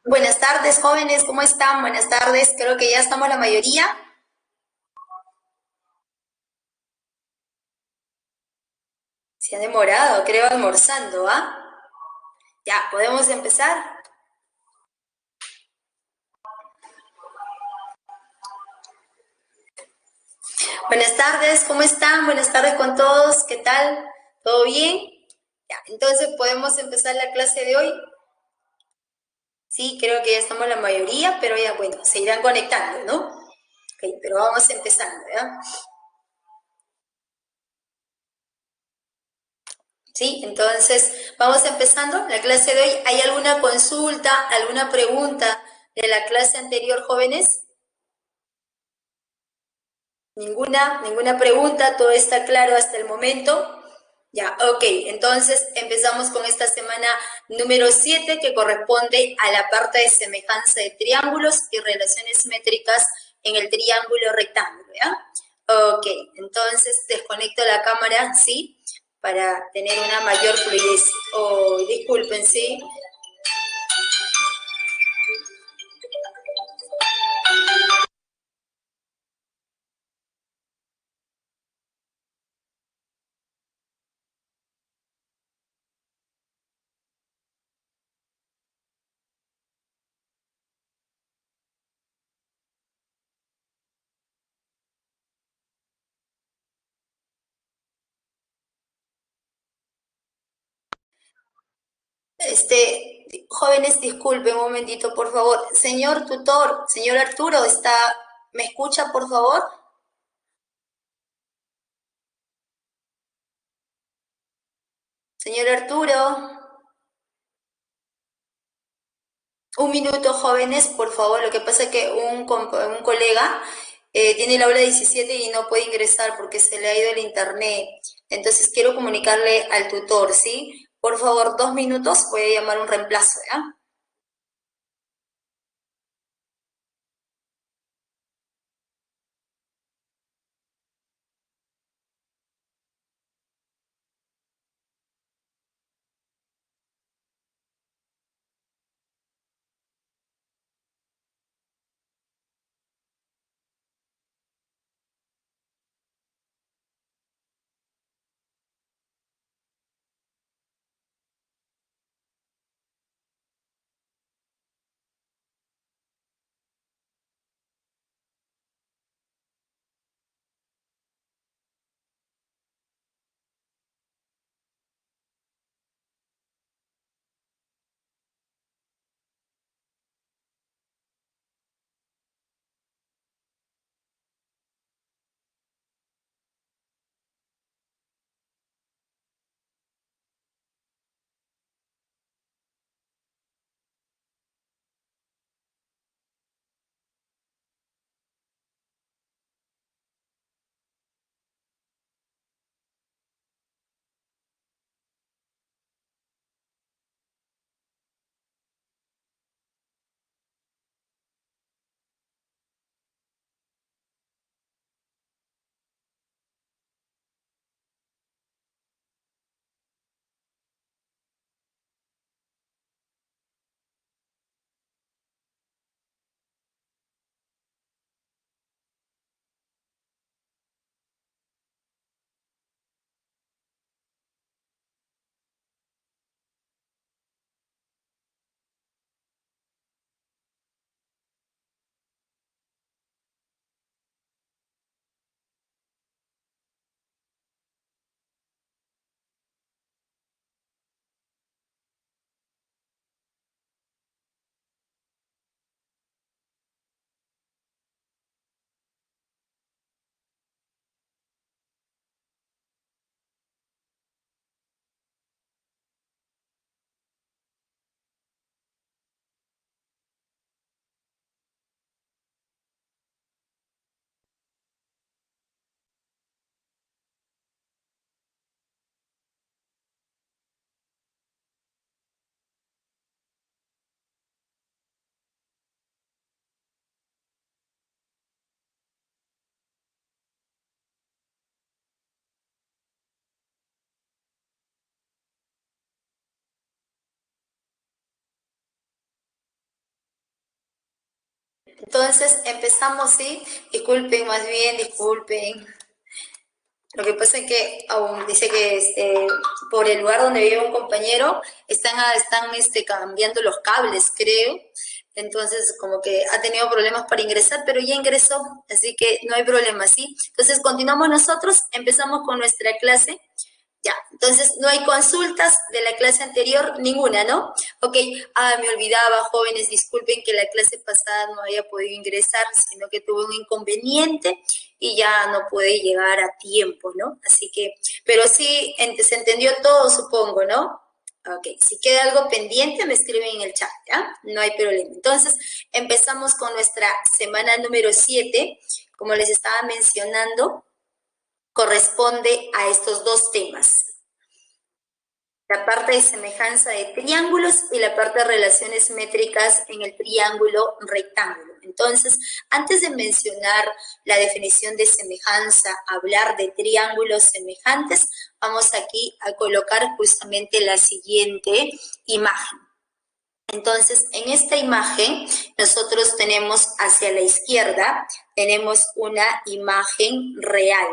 Buenas tardes, jóvenes, ¿cómo están? Buenas tardes, creo que ya estamos la mayoría. Se ha demorado, creo, almorzando, ¿ah? Ya, ¿podemos empezar? Buenas tardes, ¿cómo están? Buenas tardes con todos, ¿qué tal? ¿Todo bien? Ya, entonces podemos empezar la clase de hoy. Sí, creo que ya estamos la mayoría, pero ya, bueno, se irán conectando, ¿no? Ok, pero vamos empezando, ¿ya? Sí, entonces vamos empezando la clase de hoy. ¿Hay alguna consulta, alguna pregunta de la clase anterior, jóvenes? Ninguna pregunta, todo está claro hasta el momento. Ya, ok, entonces empezamos con esta semana número 7 que corresponde a la parte de semejanza de triángulos y relaciones métricas en el triángulo rectángulo, ¿ya? Ok, entonces desconecto la cámara, ¿sí? Para tener una mayor fluidez. Oh, disculpen, ¿sí? Jóvenes, disculpen un momentito, por favor. Señor tutor, señor Arturo, ¿me escucha, por favor? Señor Arturo, un minuto, jóvenes, por favor. Lo que pasa es que un colega tiene la hora 17 y no puede ingresar porque se le ha ido el internet. Entonces quiero comunicarle al tutor, ¿sí? Por favor, 2 minutos, voy a llamar un reemplazo, ¿ya? Entonces empezamos, ¿sí? Disculpen, más bien, disculpen. Lo que pasa es que aún dice que por el lugar donde vive un compañero están cambiando los cables, creo. Entonces, como que ha tenido problemas para ingresar, pero ya ingresó, así que no hay problema, ¿sí? Entonces, continuamos nosotros, empezamos con nuestra clase. Ya, entonces no hay consultas de la clase anterior, ninguna, ¿no? Ok, me olvidaba, jóvenes, disculpen que la clase pasada no haya podido ingresar, sino que tuve un inconveniente y ya no pude llegar a tiempo, ¿no? Así que, pero sí, se entendió todo, supongo, ¿no? Ok, si queda algo pendiente, me escriben en el chat, ¿ya? No hay problema. Entonces, empezamos con nuestra semana número 7, como les estaba mencionando, corresponde a estos dos temas. La parte de semejanza de triángulos y la parte de relaciones métricas en el triángulo rectángulo. Entonces, antes de mencionar la definición de semejanza, hablar de triángulos semejantes, vamos aquí a colocar justamente la siguiente imagen. Entonces, en esta imagen, nosotros tenemos hacia la izquierda, tenemos una imagen real.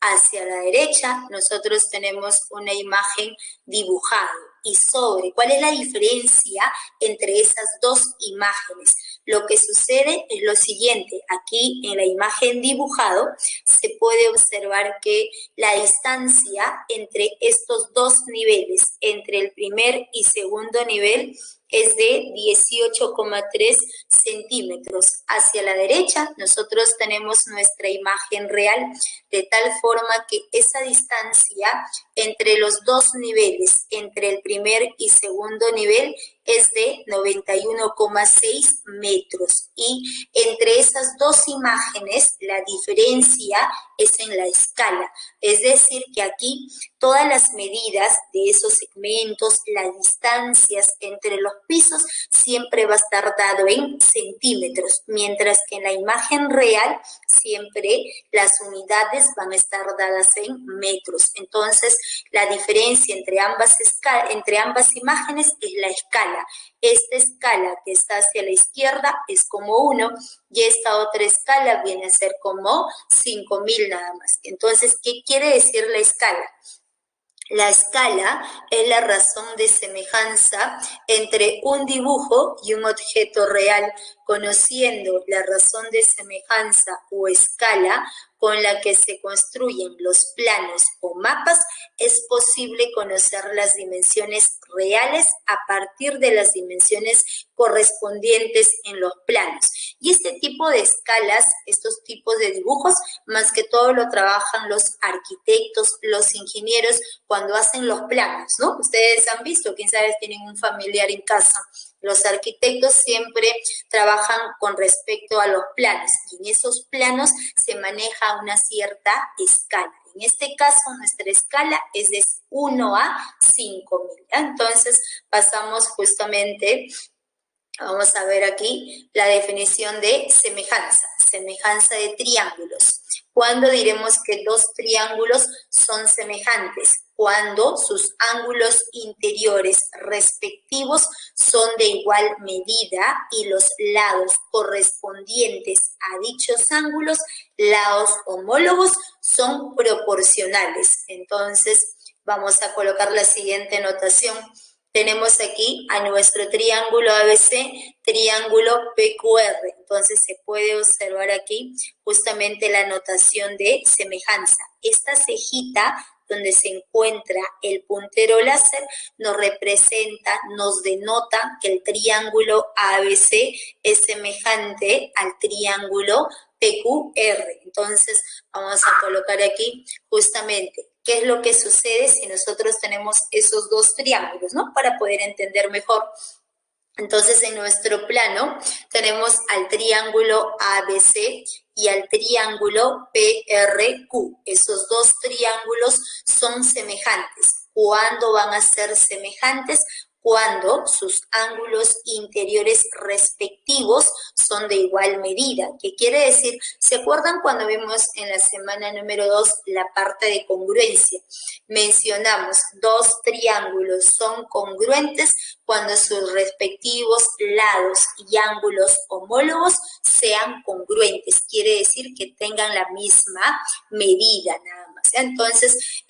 Hacia la derecha, nosotros tenemos una imagen dibujada. Y sobre, ¿cuál es la diferencia entre esas dos imágenes? Lo que sucede es lo siguiente. Aquí, en la imagen dibujado, se puede observar que la distancia entre estos dos niveles, entre el primer y segundo nivel, es de 18,3 centímetros. Hacia la derecha nosotros tenemos nuestra imagen real, de tal forma que esa distancia entre los dos niveles, entre el primer y segundo nivel, es de 91,6 metros. Y entre esas dos imágenes, la diferencia es en la escala. Es decir, que aquí todas las medidas de esos segmentos, las distancias entre los pisos, siempre va a estar dado en centímetros, mientras que en la imagen real siempre las unidades van a estar dadas en metros. Entonces, la diferencia entre ambas imágenes es la escala. Esta escala que está hacia la izquierda es como 1 y esta otra escala viene a ser como 5.000 nada más. Entonces, ¿qué quiere decir la escala? La escala es la razón de semejanza entre un dibujo y un objeto real. Conociendo la razón de semejanza o escala con la que se construyen los planos o mapas, es posible conocer las dimensiones reales a partir de las dimensiones correspondientes en los planos. Y este tipo de escalas, estos tipos de dibujos, más que todo lo trabajan los arquitectos, los ingenieros, cuando hacen los planos, ¿no? Ustedes han visto, quién sabe, tienen un familiar en casa. Los arquitectos siempre trabajan con respecto a los planos y en esos planos se maneja una cierta escala. En este caso, nuestra escala es de 1 a 5.000. Entonces, pasamos justamente, vamos a ver aquí la definición de semejanza de triángulos. ¿Cuándo diremos que dos triángulos son semejantes? Cuando sus ángulos interiores respectivos son de igual medida y los lados correspondientes a dichos ángulos, lados homólogos, son proporcionales. Entonces, vamos a colocar la siguiente notación. Tenemos aquí a nuestro triángulo ABC, triángulo PQR. Entonces se puede observar aquí justamente la notación de semejanza. Esta cejita donde se encuentra el puntero láser nos representa, nos denota que el triángulo ABC es semejante al triángulo PQR. Entonces vamos a colocar aquí justamente qué es lo que sucede si nosotros tenemos esos dos triángulos, ¿no? Para poder entender mejor. Entonces, en nuestro plano tenemos al triángulo ABC y al triángulo PRQ. Esos dos triángulos son semejantes. ¿Cuándo van a ser semejantes? cuando sus ángulos interiores respectivos son de igual medida. ¿Qué quiere decir? ¿Se acuerdan cuando vimos en la semana número 2 la parte de congruencia? Mencionamos dos triángulos son congruentes cuando sus respectivos lados y ángulos homólogos sean congruentes. Quiere decir que tengan la misma medida nada más. Entonces,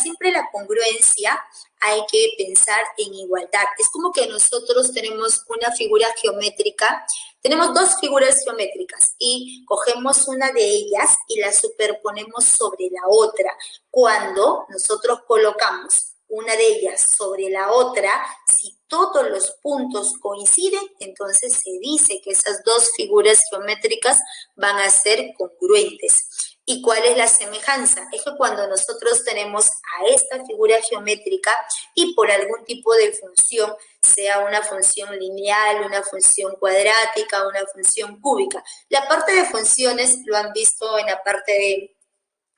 siempre la congruencia hay que pensar en igualdad. Es como que nosotros tenemos una figura geométrica, tenemos dos figuras geométricas y cogemos una de ellas y la superponemos sobre la otra. Cuando nosotros colocamos una de ellas sobre la otra, si todos los puntos coinciden, entonces se dice que esas dos figuras geométricas van a ser congruentes. ¿Y cuál es la semejanza? Es que cuando nosotros tenemos a esta figura geométrica y por algún tipo de función, sea una función lineal, una función cuadrática, una función cúbica. La parte de funciones lo han visto en la parte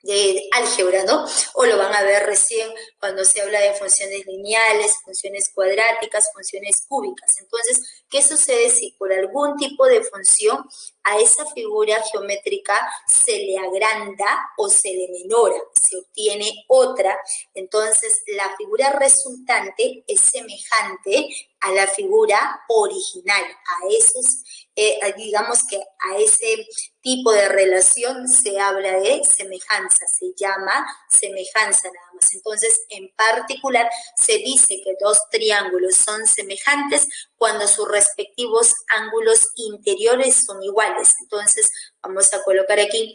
de álgebra, ¿no? O lo van a ver recién cuando se habla de funciones lineales, funciones cuadráticas, funciones cúbicas. Entonces, ¿qué sucede si por algún tipo de función a esa figura geométrica se le agranda o se le menora? Se obtiene otra, entonces la figura resultante es semejante a la figura original, a esos, digamos que a ese tipo de relación se habla de semejanza, se llama semejanza nada más. Entonces, en particular, se dice que dos triángulos son semejantes cuando sus respectivos ángulos interiores son iguales. Entonces, vamos a colocar aquí,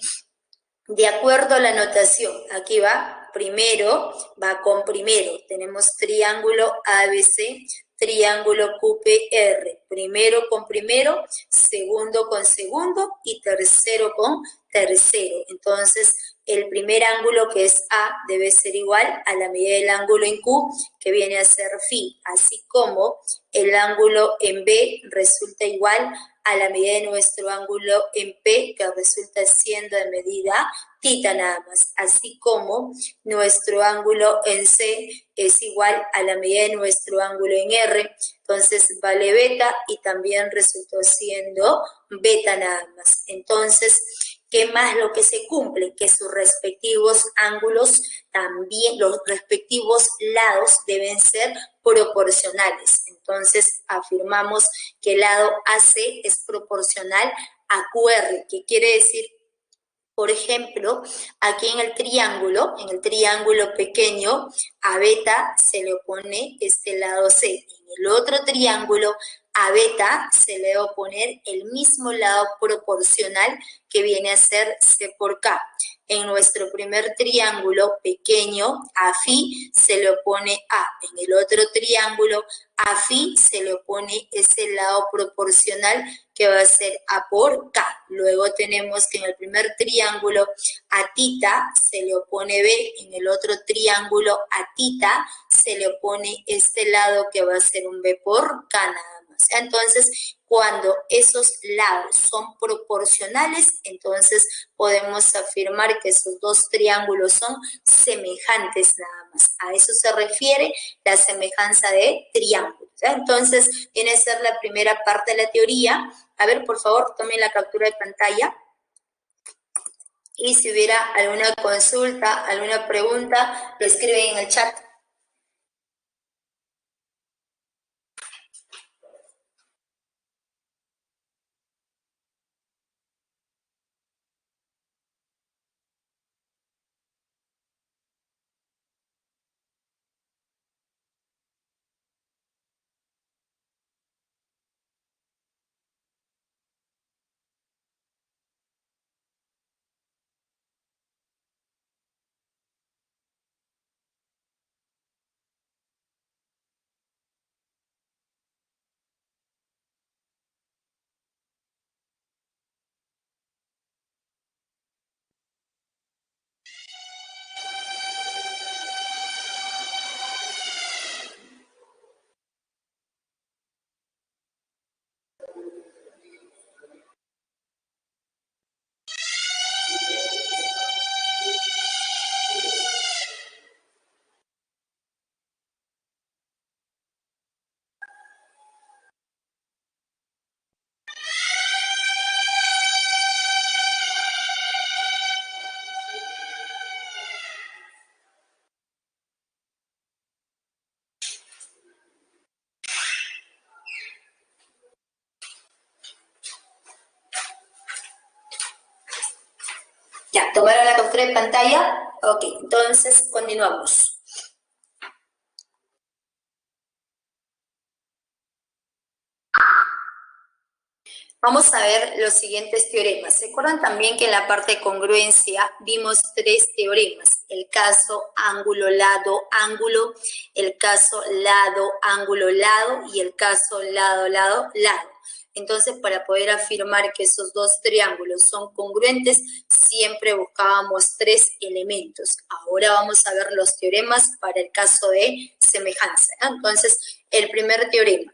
de acuerdo a la notación, aquí va, primero va con primero, tenemos triángulo ABC, triángulo QPR, primero con primero, segundo con segundo y tercero con tercero. Entonces, el primer ángulo que es A debe ser igual a la medida del ángulo en Q, que viene a ser phi, así como el ángulo en B resulta igual a la medida de nuestro ángulo en P, que resulta siendo de medida tita nada más, así como nuestro ángulo en C es igual a la medida de nuestro ángulo en R, entonces vale beta y también resultó siendo beta nada más. Entonces, ¿qué más lo que se cumple? Que sus respectivos ángulos también, los respectivos lados deben ser proporcionales. Entonces, afirmamos que el lado AC es proporcional a QR, que quiere decir, por ejemplo, aquí en el triángulo pequeño, a beta se le opone este lado C. En el otro triángulo, a beta se le va a oponer el mismo lado proporcional que viene a ser C por K. En nuestro primer triángulo pequeño, a phi se le opone A. En el otro triángulo, a phi se le opone ese lado proporcional que va a ser A por K. Luego tenemos que en el primer triángulo a tita se le opone B, en el otro triángulo a tita se le opone este lado que va a ser un B por K nada más. Entonces, cuando esos lados son proporcionales, entonces podemos afirmar que esos dos triángulos son semejantes nada más. A eso se refiere la semejanza de triángulos. Entonces, viene a ser la primera parte de la teoría. A ver, por favor, tomen la captura de pantalla. Y si hubiera alguna consulta, alguna pregunta, lo escriben en el chat. ¿tomaron la captura de pantalla? Ok, entonces continuamos. Vamos a ver los siguientes teoremas. ¿Se acuerdan también que en la parte de congruencia vimos 3 teoremas? El caso ángulo, lado, ángulo, el caso lado, ángulo, lado y el caso lado, lado, lado. Entonces, para poder afirmar que esos 2 triángulos son congruentes, siempre buscábamos 3 elementos. Ahora vamos a ver los teoremas para el caso de semejanza, ¿no? Entonces, el primer teorema.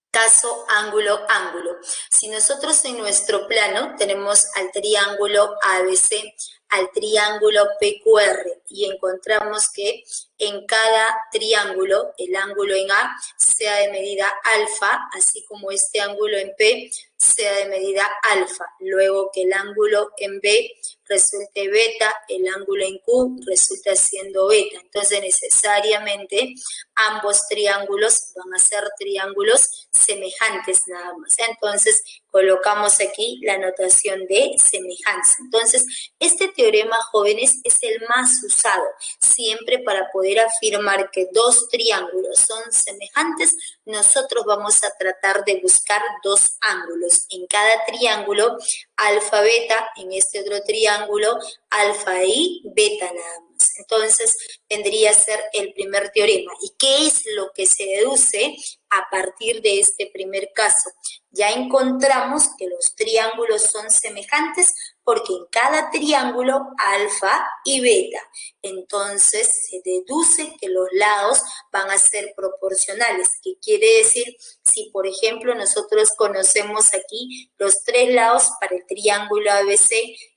Caso ángulo, ángulo. Si nosotros en nuestro plano tenemos al triángulo ABC, al triángulo PQR y encontramos que en cada triángulo, el ángulo en A sea de medida alfa, así como este ángulo en P sea de medida alfa. Luego que el ángulo en B resulte beta, el ángulo en Q resulta siendo beta. Entonces, necesariamente, ambos triángulos van a ser triángulos semejantes nada más. Entonces, colocamos aquí la notación de semejanza. Entonces, este teorema, jóvenes, es el más usado. Siempre para poder afirmar que 2 triángulos son semejantes, nosotros vamos a tratar de buscar 2 ángulos. En cada triángulo, alfa, beta, en este otro triángulo, alfa y beta nada más. Entonces, vendría a ser el primer teorema. ¿Y qué es lo que se deduce a partir de este primer caso? Ya encontramos que los triángulos son semejantes porque en cada triángulo alfa y beta. Entonces, se deduce que los lados van a ser proporcionales. ¿Qué quiere decir? Si, por ejemplo, nosotros conocemos aquí los 3 lados para el triángulo ABC,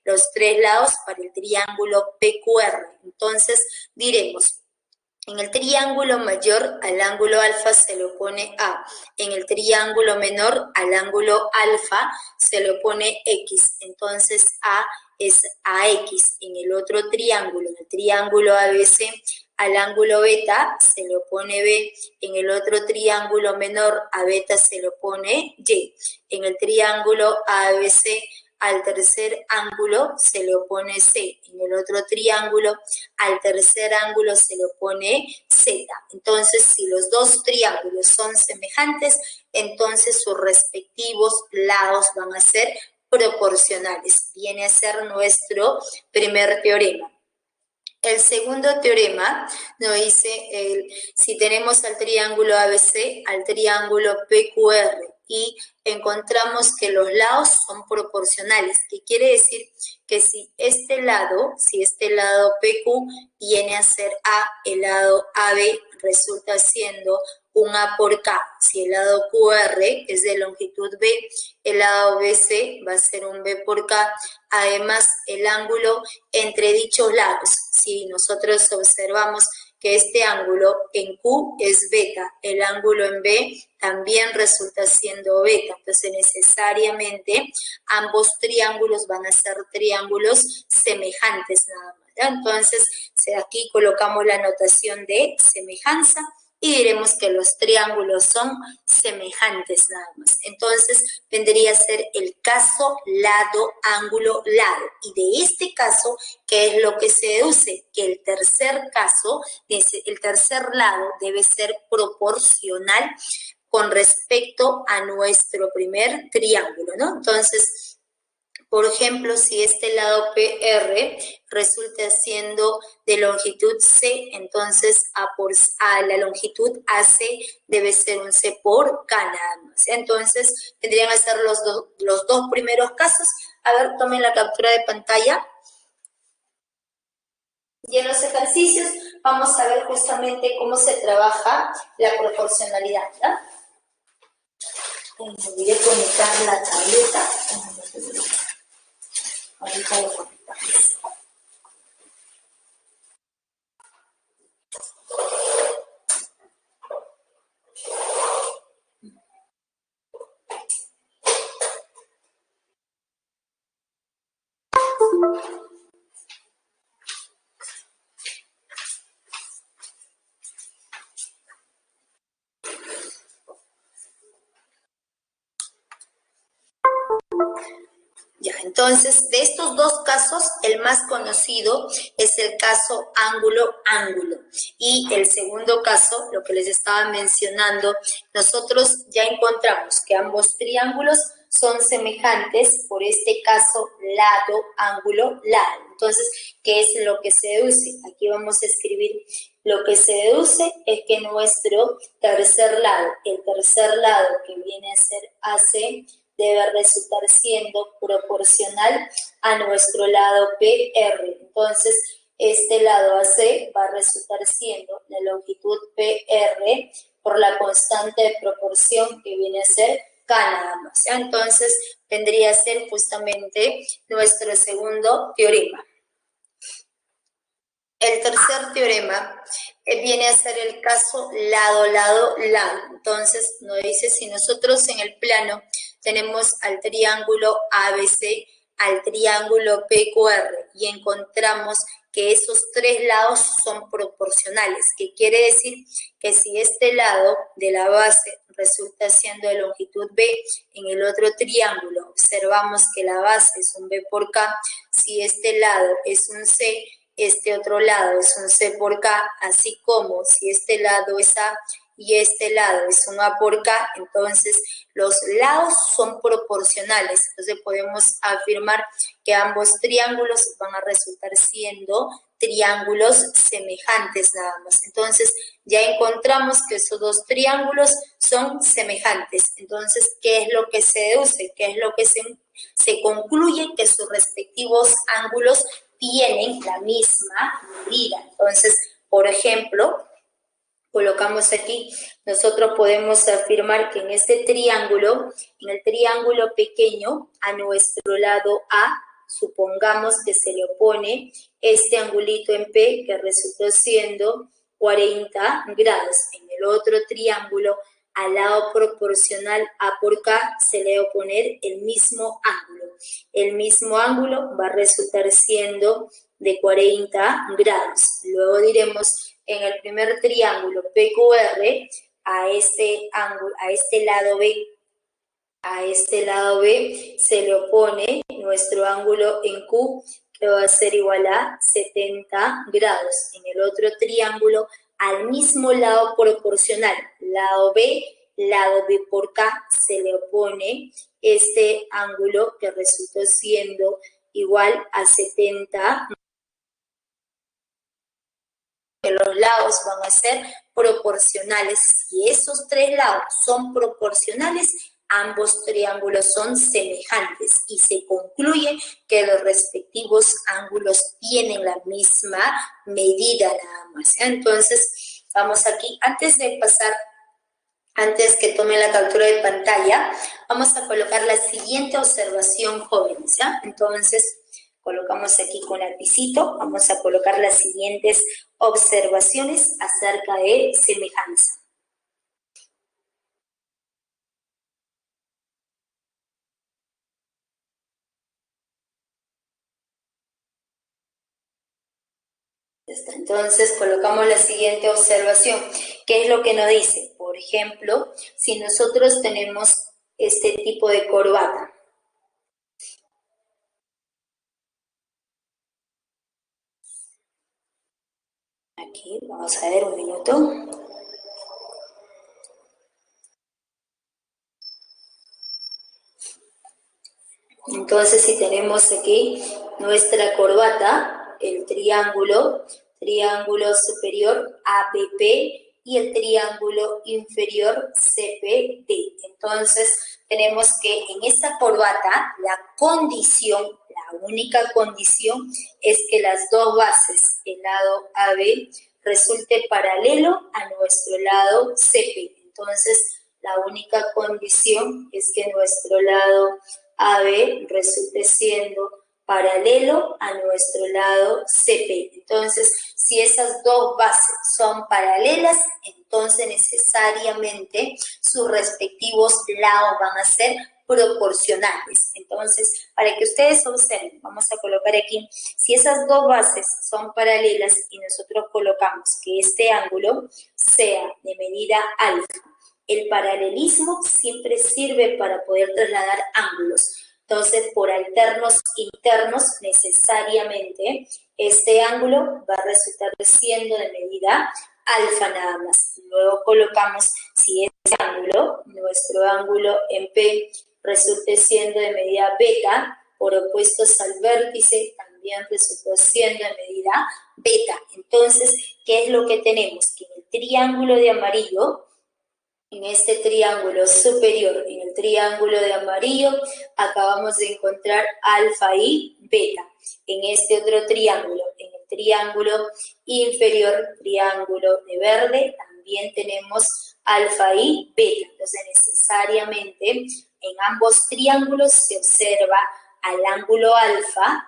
los 3 lados para el triángulo PQR. Entonces, diremos, en el triángulo mayor al ángulo alfa se le opone A. En el triángulo menor al ángulo alfa se le opone X. Entonces A es AX. En el otro triángulo, en el triángulo ABC, al ángulo beta se le opone B. En el otro triángulo menor a beta se le opone Y. En el triángulo ABC al tercer ángulo se le opone C. En el otro triángulo, al tercer ángulo se le opone Z. Entonces, si los 2 triángulos son semejantes, entonces sus respectivos lados van a ser proporcionales. Viene a ser nuestro primer teorema. El segundo teorema nos dice, si tenemos al triángulo ABC, al triángulo PQR, y encontramos que los lados son proporcionales, que quiere decir que si este lado PQ viene a ser A, el lado AB resulta siendo un A por K. Si el lado QR es de longitud B, el lado BC va a ser un B por K. Además, el ángulo entre dichos lados, si nosotros observamos que este ángulo en Q es beta, el ángulo en B también resulta siendo beta. Entonces, necesariamente, ambos triángulos van a ser triángulos semejantes nada más, ¿ya? Entonces, aquí colocamos la notación de semejanza y diremos que los triángulos son semejantes nada más. Entonces, vendría a ser el caso lado, ángulo, lado. Y de este caso, ¿qué es lo que se deduce? Que el tercer caso, el tercer lado debe ser proporcional con respecto a nuestro primer triángulo, ¿no? Entonces, por ejemplo, si este lado PR resulta siendo de longitud C, entonces a la longitud AC debe ser un C por K nada más. Entonces, tendrían que ser los dos primeros casos. A ver, tomen la captura de pantalla. Y en los ejercicios vamos a ver justamente cómo se trabaja la proporcionalidad, ¿no? Me olvidé conectar la tableta. Ahorita lo conectamos. Ya, entonces, de estos dos casos, el más conocido es el caso ángulo-ángulo. Y el segundo caso, lo que les estaba mencionando, nosotros ya encontramos que ambos triángulos son semejantes, por este caso, lado, ángulo, lado. Entonces, ¿qué es lo que se deduce? Aquí vamos a escribir, lo que se deduce es que nuestro tercer lado, el tercer lado que viene a ser AC, debe resultar siendo proporcional a nuestro lado PR. Entonces, este lado AC va a resultar siendo la longitud PR por la constante de proporción que viene a ser K nada más. Entonces, vendría a ser justamente nuestro segundo teorema. El tercer teorema viene a ser el caso lado, lado, lado. Entonces, nos dice si nosotros en el plano tenemos al triángulo ABC, al triángulo PQR y encontramos que esos tres lados son proporcionales, que quiere decir que si este lado de la base resulta siendo de longitud B, en el otro triángulo observamos que la base es un B por K, si este lado es un C, este otro lado es un C por K, así como si este lado es A y este lado es un A por K, entonces los lados son proporcionales. Entonces podemos afirmar que ambos triángulos van a resultar siendo triángulos semejantes nada más. Entonces ya encontramos que esos dos triángulos son semejantes. Entonces, ¿qué es lo que se deduce? ¿Qué es lo que se concluye? Que sus respectivos ángulos tienen la misma medida. Entonces, por ejemplo, colocamos aquí, nosotros podemos afirmar que en este triángulo, en el triángulo pequeño, a nuestro lado A, supongamos que se le opone este angulito en P, que resultó siendo 40 grados. En el otro triángulo, al lado proporcional A por K, se le va a oponer el mismo ángulo. El mismo ángulo va a resultar siendo de 40 grados. Luego diremos, en el primer triángulo PQR, a este ángulo, a este lado B se le opone nuestro ángulo en Q, que va a ser igual a 70 grados. En el otro triángulo, al mismo lado proporcional, lado B por K, se le opone este ángulo que resultó siendo igual a 70, que los lados van a ser proporcionales. Si esos tres lados son proporcionales, ambos triángulos son semejantes y se concluye que los respectivos ángulos tienen la misma medida nada más. Entonces, vamos aquí, antes que tome la captura de pantalla, vamos a colocar la siguiente observación, jóvenes, ¿ya? Entonces, colocamos aquí con lapicito, vamos a colocar las siguientes observaciones acerca de semejanza. Entonces, colocamos la siguiente observación. ¿Qué es lo que nos dice? Por ejemplo, si nosotros tenemos este tipo de corbata. Aquí, vamos a ver un minuto. Entonces, si tenemos aquí nuestra corbata, el triángulo superior ABP y el triángulo inferior CPD. Entonces, tenemos que en esta corbata, la única condición es que las dos bases, el lado AB, resulte paralelo a nuestro lado CP. Entonces, la única condición es que nuestro lado AB resulte siendo paralelo a nuestro lado CP. Entonces, si esas dos bases son paralelas, entonces necesariamente sus respectivos lados van a ser proporcionales. Entonces, para que ustedes observen, vamos a colocar aquí, si esas dos bases son paralelas y nosotros colocamos que este ángulo sea de medida alfa, el paralelismo siempre sirve para poder trasladar ángulos. Entonces, por alternos internos, necesariamente, este ángulo va a resultar siendo de medida alfa nada más. Luego colocamos, si este ángulo, nuestro ángulo en P, resulte siendo de medida beta, por opuestos al vértice, también resultó siendo de medida beta. Entonces, ¿qué es lo que tenemos? Que en el triángulo de amarillo, en este triángulo superior, en el triángulo de amarillo, acabamos de encontrar alfa y beta. En este otro triángulo, en el triángulo inferior, triángulo de verde, también tenemos alfa y beta. Entonces, necesariamente, en ambos triángulos se observa al ángulo alfa,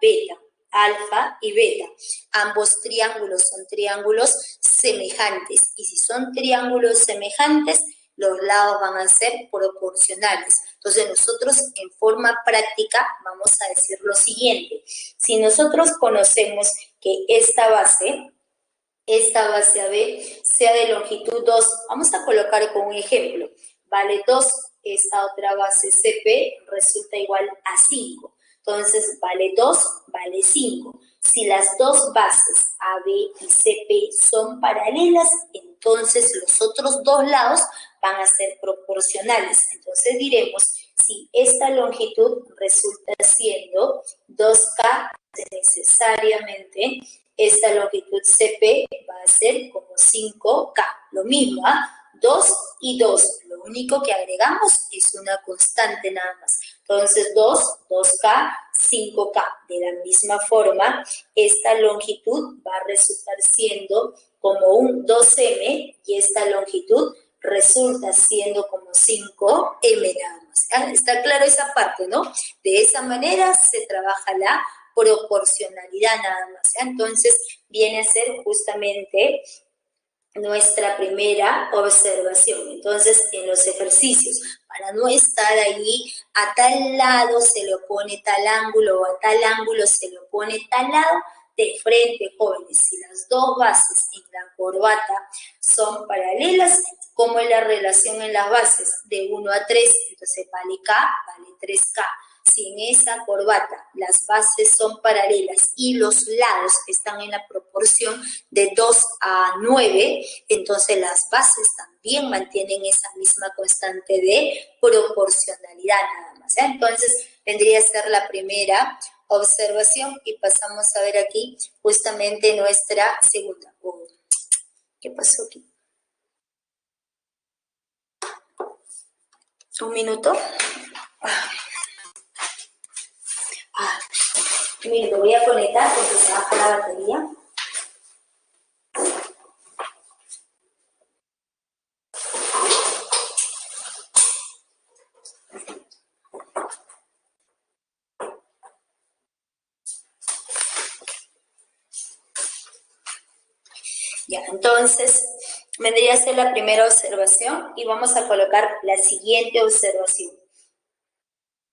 beta. Alfa y beta. Ambos triángulos son triángulos semejantes y si son triángulos semejantes, los lados van a ser proporcionales. Entonces nosotros en forma práctica vamos a decir lo siguiente. Si nosotros conocemos que esta base AB sea de longitud 2, vamos a colocar con un ejemplo. Vale 2, esta otra base CP resulta igual a 5. Entonces, vale 2, vale 5. Si las dos bases AB y CP son paralelas, entonces los otros dos lados van a ser proporcionales. Entonces diremos, si esta longitud resulta siendo 2K, necesariamente esta longitud CP va a ser como 5K. Lo mismo, 2 y 2. Lo único que agregamos es una constante nada más. Entonces, 2K, 5K. De la misma forma, esta longitud va a resultar siendo como un 2M y esta longitud resulta siendo como 5M nada más. ¿Está claro esa parte, no? De esa manera se trabaja la proporcionalidad nada más. Entonces, viene a ser justamente nuestra primera observación. Entonces, en los ejercicios, para no estar ahí, a tal lado se le opone tal ángulo o a tal ángulo se le opone tal lado, de frente, jóvenes, si las dos bases en la corbata son paralelas, ¿cómo es la relación en las bases? De 1 a 3, entonces vale K, vale 3K. Si en esa corbata las bases son paralelas y los lados están en la proporción de 2 a 9, entonces las bases también mantienen esa misma constante de proporcionalidad nada más. Entonces, vendría a ser la primera observación y pasamos a ver aquí justamente nuestra segunda. ¿Qué pasó aquí? ¿Un minuto? Miren, lo voy a conectar porque se baja la batería. Ya, entonces, vendría a ser la primera observación y vamos a colocar la siguiente observación.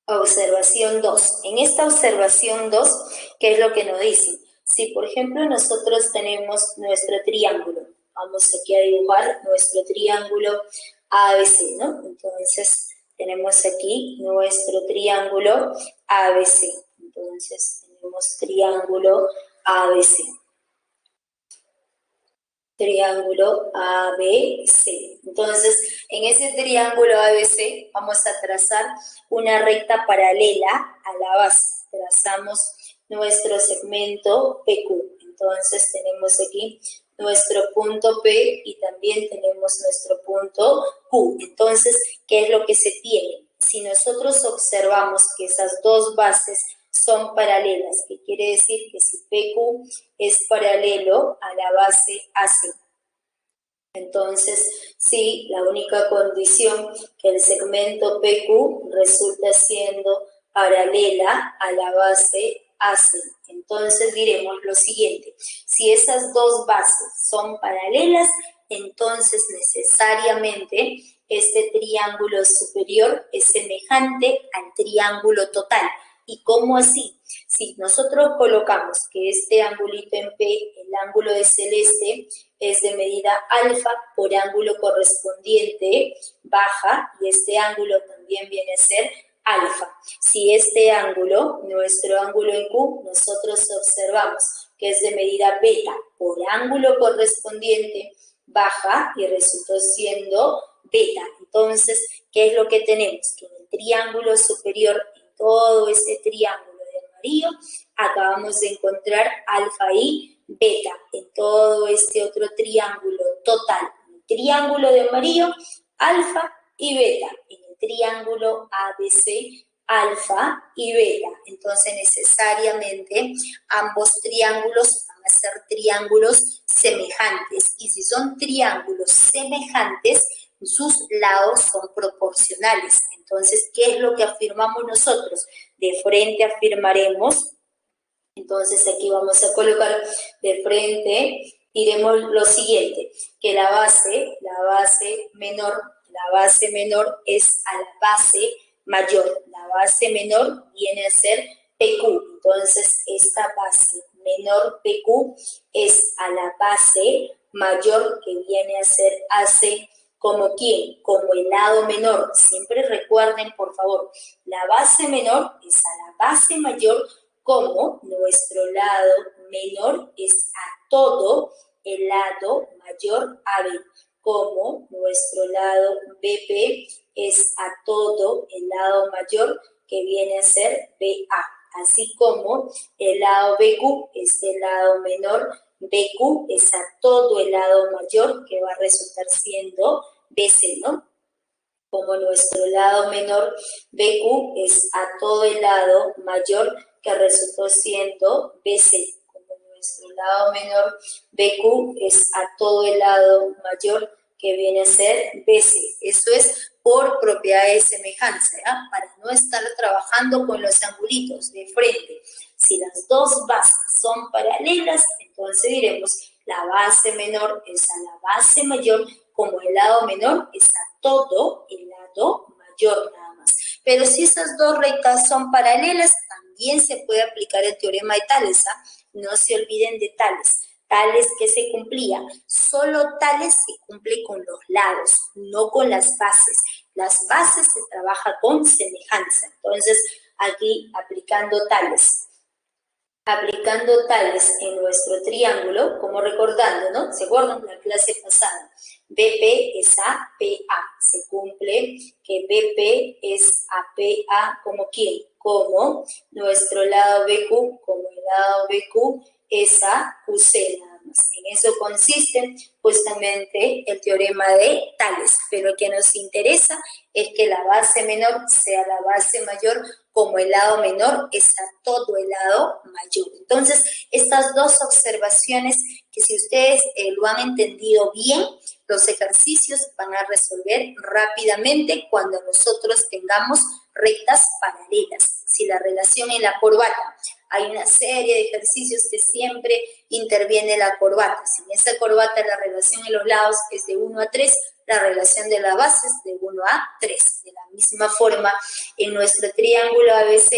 Observación 2. En esta observación 2, ¿qué es lo que nos dicen? Si, por ejemplo, nosotros tenemos nuestro triángulo, vamos aquí a dibujar nuestro triángulo ABC, ¿no? Entonces, tenemos aquí nuestro triángulo ABC. Entonces, tenemos triángulo ABC. Triángulo ABC. Entonces, en ese triángulo ABC vamos a trazar una recta paralela a la base. Trazamos nuestro segmento PQ. Entonces, tenemos aquí nuestro punto P y también tenemos nuestro punto Q. Entonces, ¿qué es lo que se tiene? Si nosotros observamos que esas dos bases son paralelas, que quiere decir que si PQ es paralelo a la base AC. Entonces, sí, la única condición que el segmento PQ resulta siendo paralela a la base AC. Entonces diremos lo siguiente, si esas dos bases son paralelas, entonces necesariamente este triángulo superior es semejante al triángulo total. ¿Y cómo así? Si nosotros colocamos que este angulito en P, el ángulo de celeste, es de medida alfa por ángulo correspondiente baja, y este ángulo también viene a ser alfa. Si este ángulo, nuestro ángulo en Q, nosotros observamos que es de medida beta por ángulo correspondiente, baja y resultó siendo beta. Entonces, ¿qué es lo que tenemos? Que en el triángulo superior, en todo ese triángulo de amarillo, acabamos de encontrar alfa y beta. En todo este otro triángulo total, en el triángulo de amarillo, alfa y beta. En el triángulo ABC, alfa y beta. Entonces, necesariamente, ambos triángulos van a ser triángulos semejantes. Y si son triángulos semejantes, sus lados son proporcionales. Entonces, ¿qué es lo que afirmamos nosotros? De frente afirmaremos, entonces aquí vamos a colocar de frente, diremos lo siguiente, que la base menor es a la base mayor. La base menor viene a ser PQ. Entonces, esta base menor PQ es a la base mayor que viene a ser AC. ¿Como quién? Como el lado menor. Siempre recuerden, por favor, la base menor es a la base mayor, como nuestro lado menor es a todo el lado mayor AB, como nuestro lado BP es a todo el lado mayor que viene a ser BA, así como el lado BQ es el lado menor, BQ es a todo el lado mayor que va a resultar siendo BC, ¿no? Como nuestro lado menor BQ es a todo el lado mayor que resultó siendo BC. Como nuestro lado menor BQ es a todo el lado mayor que viene a ser BC. Esto es por propiedades de semejanza, ¿ya? Para no estar trabajando con los angulitos de frente. Si las dos bases son paralelas, entonces diremos la base menor es a la base mayor, como el lado menor es a todo el lado mayor nada más. Pero si esas dos rectas son paralelas, también se puede aplicar el teorema de Tales, ¿ah? No se olviden de Tales. Tales que se cumplía, solo Tales se cumple con los lados, no con las bases. Las bases se trabaja con semejanza. Entonces, aquí aplicando Tales en nuestro triángulo, como recordando, ¿no? ¿Se acuerdan la clase pasada? BP es a PA, se cumple que BP es a PA como ¿quién? Como nuestro lado BQ, como el lado BQ es a QC nada más. En eso consiste justamente el teorema de Tales, pero lo que nos interesa es que la base menor sea la base mayor, como el lado menor es a todo el lado mayor. Entonces, estas dos observaciones que si ustedes lo han entendido bien, los ejercicios van a resolver rápidamente cuando nosotros tengamos rectas paralelas. Si la relación en la corbata, hay una serie de ejercicios que siempre interviene la corbata. Si en esa corbata la relación en los lados es de 1 a 3, la relación de la base es de 1 a 3. De la misma forma, en nuestro triángulo ABC,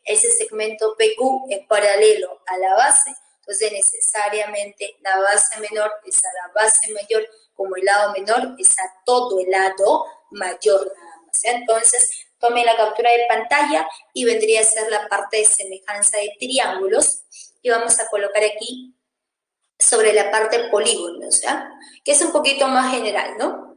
ese segmento PQ es paralelo a la base, entonces necesariamente la base menor es a la base mayor, como el lado menor es a todo el lado mayor nada más. Entonces, tomen la captura de pantalla y vendría a ser la parte de semejanza de triángulos y vamos a colocar aquí sobre la parte de polígonos, ¿ya? Que es un poquito más general, ¿no?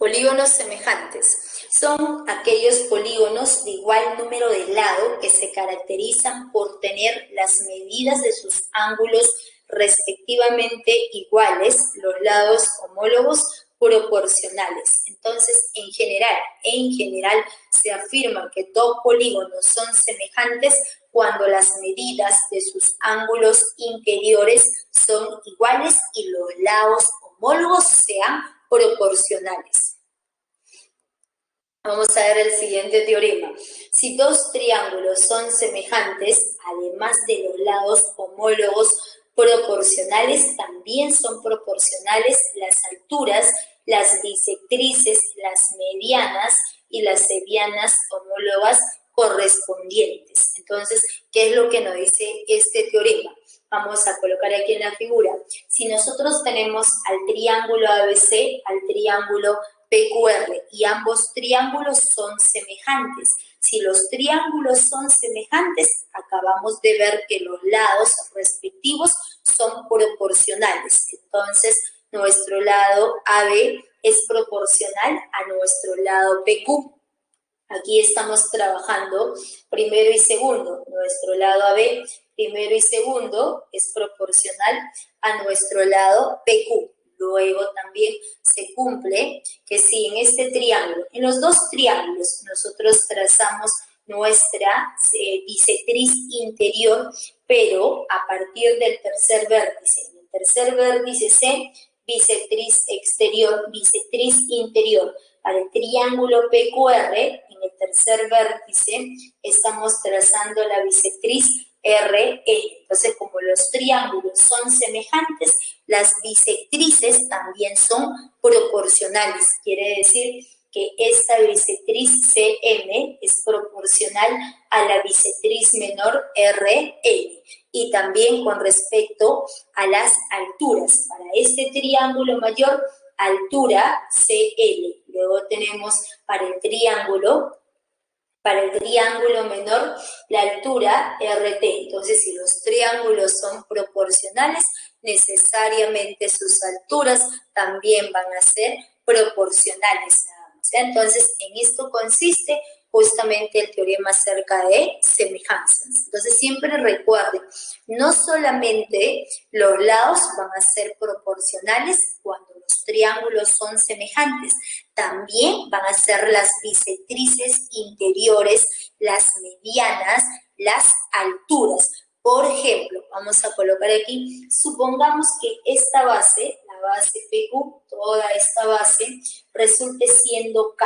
Polígonos semejantes son aquellos polígonos de igual número de lado que se caracterizan por tener las medidas de sus ángulos respectivamente iguales, los lados homólogos proporcionales. Entonces, en general se afirma que dos polígonos son semejantes cuando las medidas de sus ángulos interiores son iguales y los lados homólogos sean proporcionales. Vamos a ver el siguiente teorema. Si dos triángulos son semejantes, además de los lados homólogos proporcionales, también son proporcionales las alturas las bisectrices, las medianas y las medianas homólogas correspondientes. Entonces, ¿qué es lo que nos dice este teorema? Vamos a colocar aquí en la figura. Si nosotros tenemos al triángulo ABC, al triángulo PQR, y ambos triángulos son semejantes. Si los triángulos son semejantes, acabamos de ver que los lados respectivos son proporcionales. Entonces, nuestro lado AB es proporcional a nuestro lado PQ. Aquí estamos trabajando primero y segundo. Nuestro lado AB, primero y segundo, es proporcional a nuestro lado PQ. Luego también se cumple que si en este triángulo, en los dos triángulos, nosotros trazamos nuestra bisectriz interior, pero a partir del tercer vértice. En el tercer vértice C, bisectriz exterior, bisectriz interior. Para el triángulo PQR, en el tercer vértice, estamos trazando la bisectriz RE. Entonces, como los triángulos son semejantes, las bisectrices también son proporcionales. Quiere decir que esta bisectriz CM es proporcional a la bisectriz menor RL. Y también con respecto a las alturas. Para este triángulo mayor, altura CL. Luego tenemos para el triángulo menor, la altura RT. Entonces, si los triángulos son proporcionales, necesariamente sus alturas también van a ser proporcionales. Entonces, en esto consiste justamente el teorema acerca de semejanzas. Entonces, siempre recuerden, no solamente los lados van a ser proporcionales cuando los triángulos son semejantes, también van a ser las bisectrices interiores, las medianas, las alturas. Por ejemplo, vamos a colocar aquí, supongamos que esta base, la base PQ, toda esta base, resulte siendo K.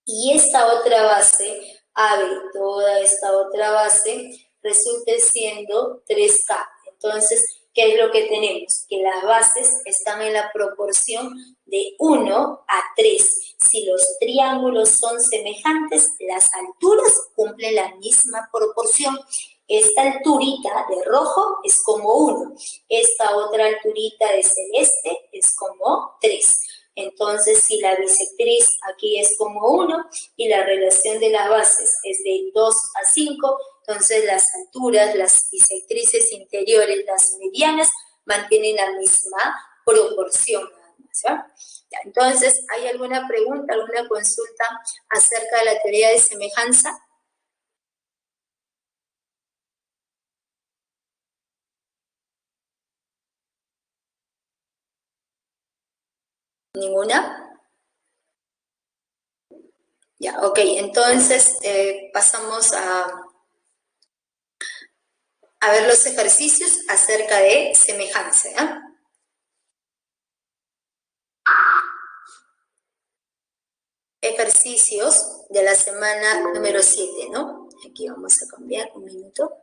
Y esta otra base, AB, toda esta otra base, resulte siendo 3K. Entonces, ¿qué es lo que tenemos? Que las bases están en la proporción de 1 a 3. Si los triángulos son semejantes, las alturas cumplen la misma proporción. Esta alturita de rojo es como 1. Esta otra alturita de celeste es como 3. Entonces, si la bisectriz aquí es como 1 y la relación de las bases es de 2 a 5, entonces las alturas, las bisectrices interiores, las medianas, mantienen la misma proporción. ¿Ya? Entonces, ¿hay alguna pregunta, alguna consulta acerca de la teoría de semejanza? ¿Ninguna? Ya, ok. Entonces, pasamos a ver los ejercicios acerca de semejanza. ¿Ya? Ejercicios de la semana número 7, ¿no? Aquí vamos a cambiar un minuto.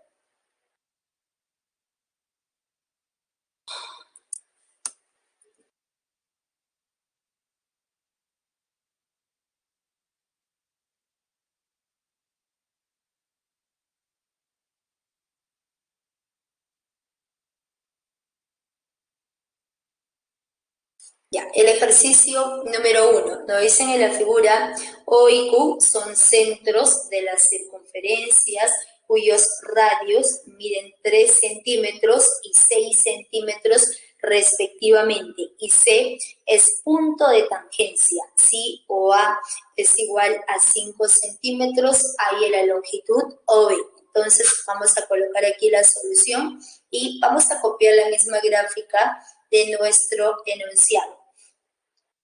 Ya, el ejercicio número 1. Nos dicen en la figura, O y Q son centros de las circunferencias cuyos radios miden 3 centímetros y 6 centímetros respectivamente. Y C es punto de tangencia. Si OA es igual a 5 centímetros, hay en la longitud OB. Entonces vamos a colocar aquí la solución y vamos a copiar la misma gráfica de nuestro enunciado.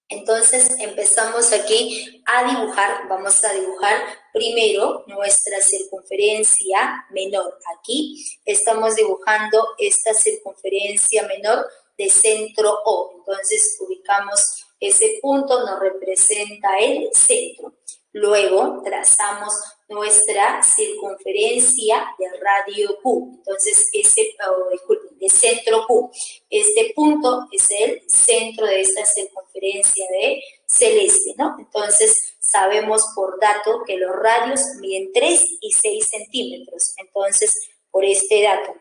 Entonces empezamos aquí a dibujar, vamos a dibujar primero nuestra circunferencia menor. Aquí estamos dibujando esta circunferencia menor de centro O. Entonces ubicamos ese punto, nos representa el centro. Luego trazamos nuestra circunferencia de radio Q. Entonces, disculpen, de centro Q. Este punto es el centro de esta circunferencia de celeste, ¿no? Entonces, sabemos por dato que los radios miden 3 y 6 centímetros. Entonces, por este dato,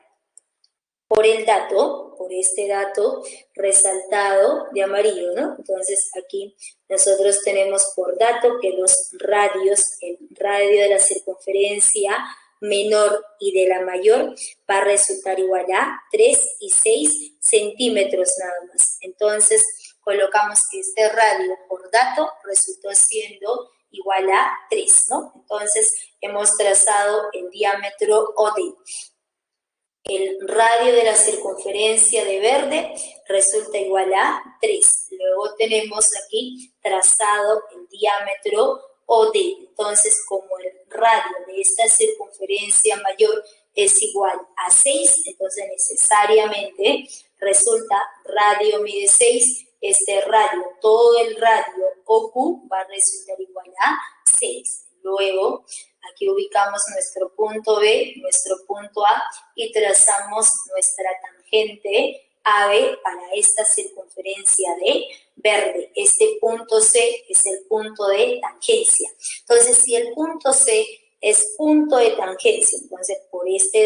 por este dato resaltado de amarillo, ¿no? Entonces, aquí nosotros tenemos por dato que los radios, el radio de la circunferencia menor y de la mayor va a resultar igual a 3 y 6 centímetros nada más. Entonces, colocamos que este radio por dato resultó siendo igual a 3, ¿no? Entonces, hemos trazado el diámetro OD. El radio de la circunferencia de verde resulta igual a 3. Luego tenemos aquí trazado el diámetro OD. Entonces, como el radio de esta circunferencia mayor es igual a 6, entonces necesariamente resulta radio mide 6, este radio, todo el radio OQ va a resultar igual a 6. Luego, aquí ubicamos nuestro punto B, nuestro punto A y trazamos nuestra tangente AB para esta circunferencia de verde. Este punto C es el punto de tangencia. Entonces, si el punto C es punto de tangencia, entonces por este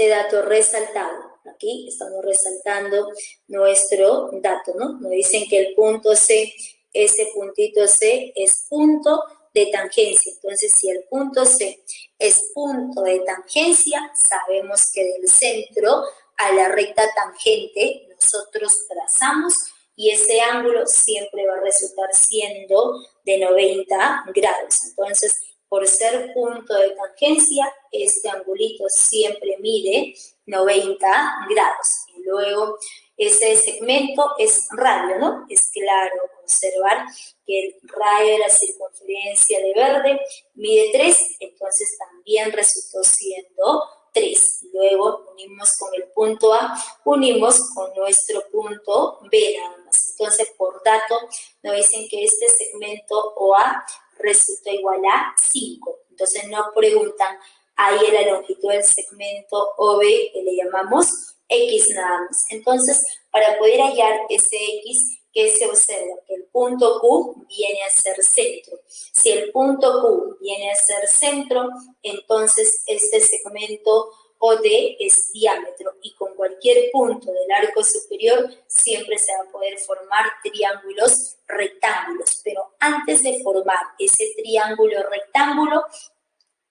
dato resaltado, aquí estamos resaltando nuestro dato, ¿no? Nos dicen que el punto C, ese puntito C es punto de tangencia. Entonces, si el punto C es punto de tangencia, sabemos que del centro a la recta tangente nosotros trazamos y ese ángulo siempre va a resultar siendo de 90 grados. Entonces, por ser punto de tangencia, este angulito siempre mide 90 grados. Y luego, ese segmento es radio, ¿no? Es claro observar que el radio de la circunferencia de verde mide 3, entonces también resultó siendo 3. Luego unimos con el punto A, unimos con nuestro punto B nada más. Entonces, por dato, nos dicen que este segmento OA resulta igual a 5. Entonces, nos preguntan, ahí en la longitud del segmento OB, que le llamamos X nada más. Entonces, para poder hallar ese X, ¿qué se observa? Que el punto Q viene a ser centro. Si el punto Q viene a ser centro, entonces este segmento OD es diámetro y con cualquier punto del arco superior siempre se va a poder formar triángulos rectángulos. Pero antes de formar ese triángulo rectángulo,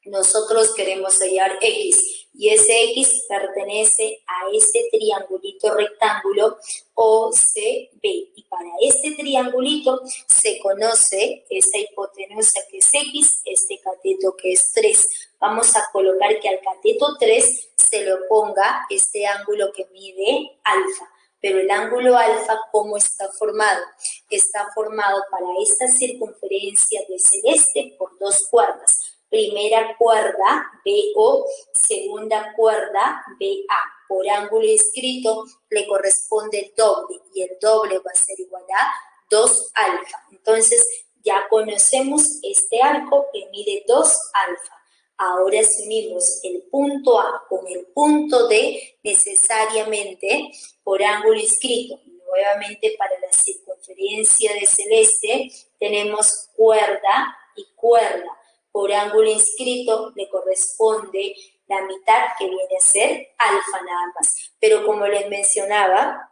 nosotros queremos hallar X y ese X pertenece a este triangulito rectángulo OCB y para este triangulito se conoce esta hipotenusa que es X, este cateto que es 3. Vamos a colocar que al cateto 3 se le oponga este ángulo que mide alfa. Pero el ángulo alfa, ¿cómo está formado? Está formado para esta circunferencia de celeste por dos cuerdas. Primera cuerda BO, segunda cuerda BA. Por ángulo inscrito le corresponde el doble y el doble va a ser igual a 2 alfa. Entonces ya conocemos este arco que mide 2 alfa. Ahora si unimos el punto A con el punto D, necesariamente por ángulo inscrito, nuevamente para la circunferencia de celeste, tenemos cuerda y cuerda. Por ángulo inscrito le corresponde la mitad que viene a ser alfa nada más. Pero como les mencionaba,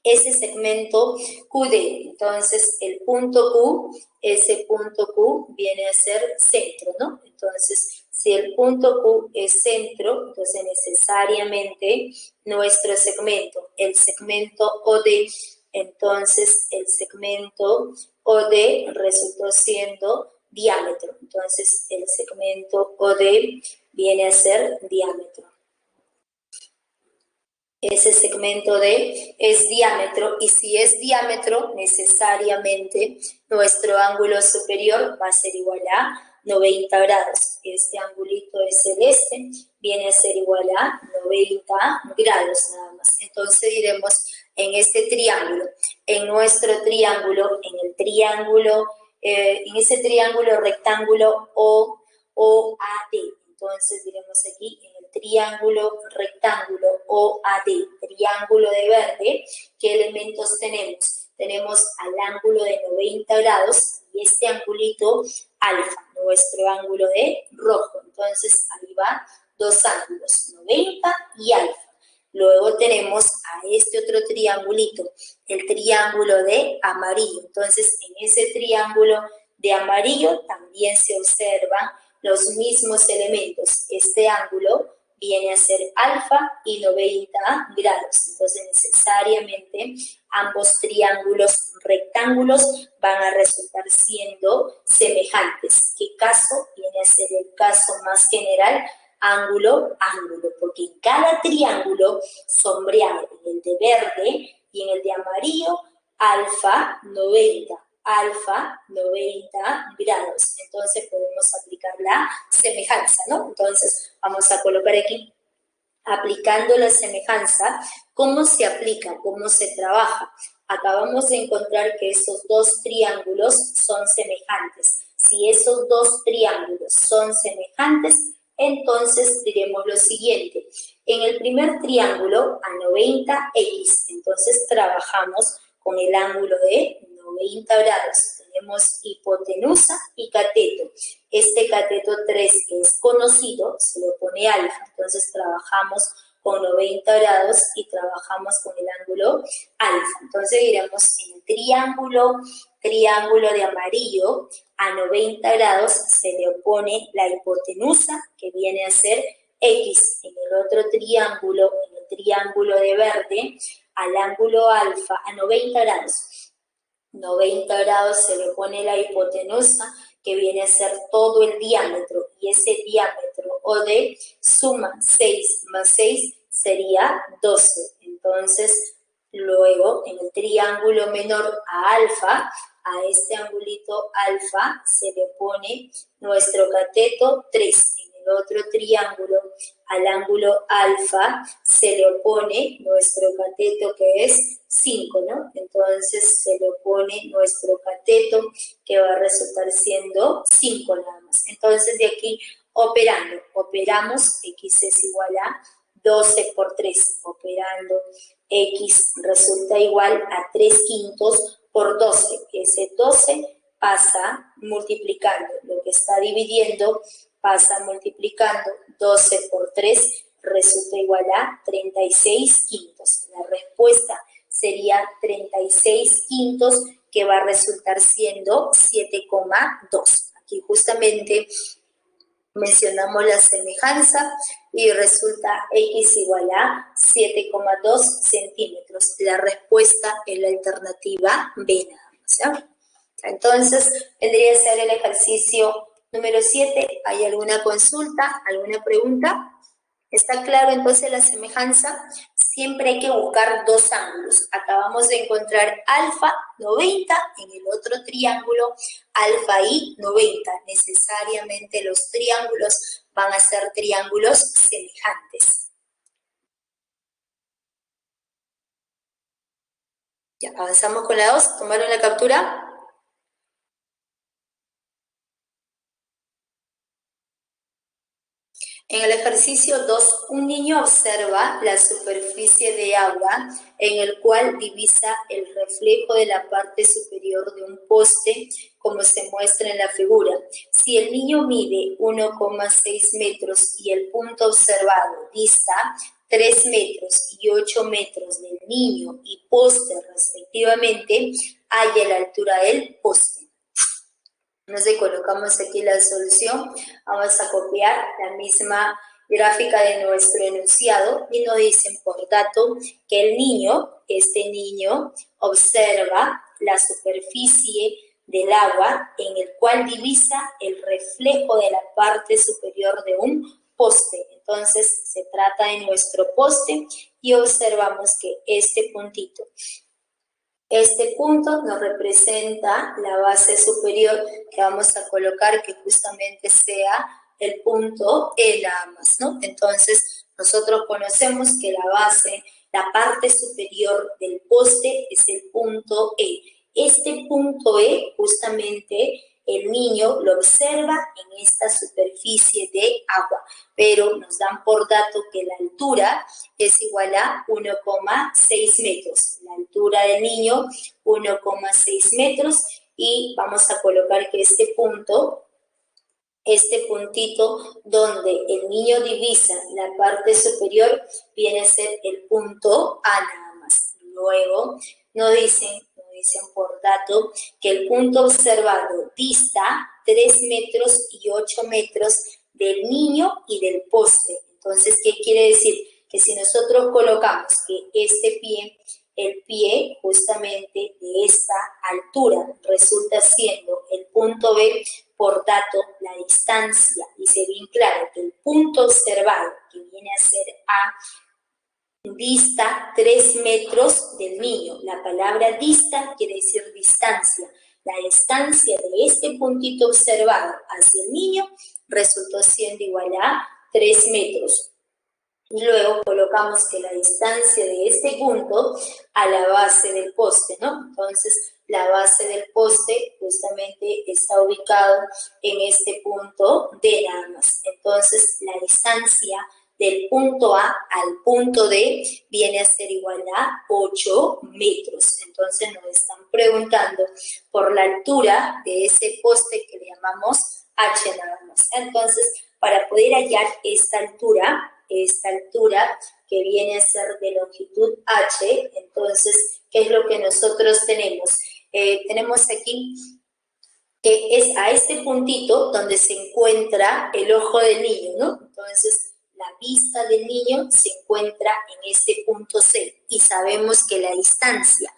ese segmento QD, entonces el punto Q, ese punto Q viene a ser centro, ¿no? Entonces, si el punto Q es centro, entonces necesariamente nuestro segmento, el segmento OD, entonces el segmento OD resultó siendo diámetro. Entonces, el segmento OD viene a ser diámetro. Ese segmento D es diámetro y si es diámetro, necesariamente nuestro ángulo superior va a ser igual a 90 grados. Este angulito es celeste, viene a ser igual a 90 grados nada más. Entonces diremos en este triángulo, en nuestro triángulo, en ese triángulo rectángulo OAD. Entonces diremos aquí en el triángulo rectángulo OAD, triángulo de verde, ¿qué elementos tenemos? Tenemos al ángulo de 90 grados y este angulito alfa, nuestro ángulo de rojo. Entonces ahí va dos ángulos, 90 y alfa. Luego tenemos a este otro triangulito, el triángulo de amarillo. Entonces en ese triángulo de amarillo también se observan los mismos elementos. Este ángulo viene a ser alfa y 90 grados. Entonces necesariamente ambos triángulos rectángulos van a resultar siendo semejantes. ¿Qué caso? Viene a ser el caso más general, ángulo, ángulo, porque en cada triángulo sombreado, en el de verde y en el de amarillo, alfa 90 grados. Entonces podemos aplicar la semejanza, ¿no? Entonces vamos a colocar aquí, aplicando la semejanza. ¿Cómo se aplica? ¿Cómo se trabaja? Acabamos de encontrar que esos dos triángulos son semejantes. Si esos dos triángulos son semejantes, entonces diremos lo siguiente. En el primer triángulo, a 90x, entonces trabajamos con el ángulo de 90 grados. Tenemos hipotenusa y cateto. Este cateto 3 que es conocido, se le pone alfa. Entonces trabajamos con 90 grados y trabajamos con el ángulo alfa. Entonces diremos en el triángulo de amarillo, a 90 grados se le opone la hipotenusa, que viene a ser x. En el otro triángulo, en el triángulo de verde, al ángulo alfa, a 90 grados. 90 grados se le pone la hipotenusa, que viene a ser todo el diámetro, y ese diámetro OD suma 6 más 6 sería 12. Entonces, luego en el triángulo menor a alfa, a este angulito alfa se le pone nuestro cateto 3. En el otro triángulo, al ángulo alfa se le opone nuestro cateto que es 5, ¿no? Entonces se le opone nuestro cateto que va a resultar siendo 5 nada más. Entonces de aquí operamos, x es igual a 12 por 3, operando x resulta igual a 3/5 por 12. Ese 12 pasa multiplicando, lo que está dividiendo pasa multiplicando, 12 por 3 resulta igual a 36/5. La respuesta sería 36/5, que va a resultar siendo 7,2. Aquí justamente mencionamos la semejanza y resulta x igual a 7,2 centímetros. La respuesta es la alternativa B nada más, ¿ya? Entonces, vendría a ser el ejercicio número 7. ¿Hay alguna consulta, alguna pregunta? ¿Está claro entonces la semejanza? Siempre hay que buscar dos ángulos. Acabamos de encontrar alfa 90 en el otro triángulo, alfa y 90. Necesariamente los triángulos van a ser triángulos semejantes. Ya, avanzamos con la 2. ¿Tomaron la captura? En el ejercicio 2, un niño observa la superficie de agua en el cual divisa el reflejo de la parte superior de un poste, como se muestra en la figura. Si el niño mide 1,6 metros y el punto observado dista 3 metros y 8 metros del niño y poste respectivamente, halla la altura del poste. Entonces colocamos aquí la solución, vamos a copiar la misma gráfica de nuestro enunciado y nos dicen por dato que este niño observa la superficie del agua en el cual divisa el reflejo de la parte superior de un poste. Entonces se trata de nuestro poste y observamos que este puntito Este punto nos representa la base superior que vamos a colocar que justamente sea el punto E nada más, ¿no? Entonces, nosotros conocemos que la base, la parte superior del poste es el punto E. Este punto E, justamente, el niño lo observa en esta superficie de agua, pero nos dan por dato que la altura es igual a 1,6 metros. La altura del niño, 1,6 metros, y vamos a colocar que este punto, este puntito donde el niño divisa la parte superior, viene a ser el punto A nada más. Luego nos dicen por dato que el punto observado dista 3 metros y 8 metros del niño y del poste. Entonces, ¿qué quiere decir? Que si nosotros colocamos que este pie, el pie justamente de esta altura resulta siendo el punto B, por dato, la distancia, dice bien claro que el punto observado, que viene a ser A, dista 3 metros del niño. La palabra dista quiere decir distancia. La distancia de este puntito observado hacia el niño resultó siendo igual a 3 metros. Y luego colocamos que la distancia de este punto a la base del poste, ¿no? Entonces, la base del poste justamente está ubicado en este punto D nada más. Entonces, la distancia del punto A al punto D viene a ser igual a 8 metros. Entonces, nos están preguntando por la altura de ese poste que le llamamos H nada más. Entonces, para poder hallar esta altura que viene a ser de longitud H, entonces, ¿qué es lo que nosotros tenemos? Tenemos aquí que es a este puntito donde se encuentra el ojo del niño, ¿no? Entonces, la vista del niño se encuentra en este punto C y sabemos que la distancia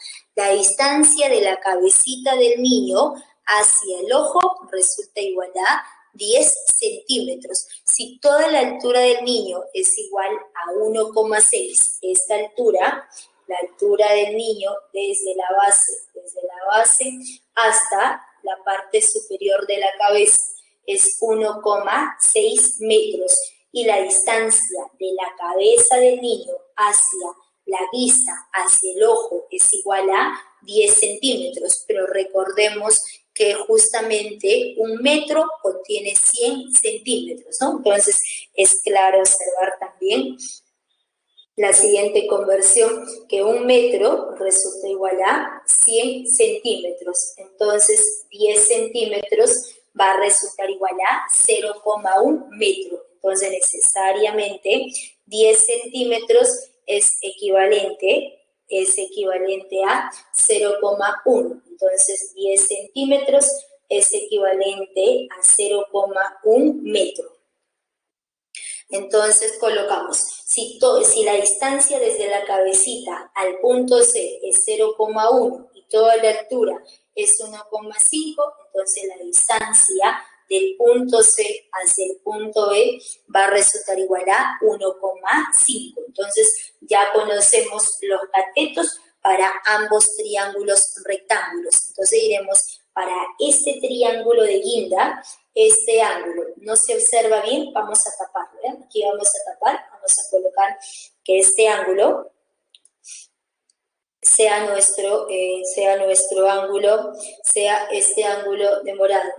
de la cabecita del niño hacia el ojo resulta igual a 10 centímetros. Si toda la altura del niño es igual a 1,6, esta altura, la altura del niño desde la base hasta la parte superior de la cabeza es 1,6 metros y la distancia de la cabeza del niño hacia la vista, hacia el ojo, es igual a 10 centímetros, pero recordemos que justamente un metro contiene 100 centímetros, ¿no? Entonces, es claro observar también la siguiente conversión, que un metro resulta igual a 100 centímetros. Entonces, 10 centímetros va a resultar igual a 0,1 metro. Entonces, necesariamente, 10 centímetros es equivalente a 0,1. Entonces, 10 centímetros es equivalente a 0,1 metro. Entonces colocamos, si la distancia desde la cabecita al punto C es 0,1 y toda la altura es 1,5, entonces la distancia del punto C hacia el punto B va a resultar igual a 1,5. Entonces ya conocemos los catetos para ambos triángulos rectángulos. Entonces diremos, para este triángulo de guinda, este ángulo no se observa bien, vamos a taparlo, ¿eh? Aquí vamos a tapar, vamos a colocar que este ángulo sea nuestro ángulo, sea este ángulo de morado.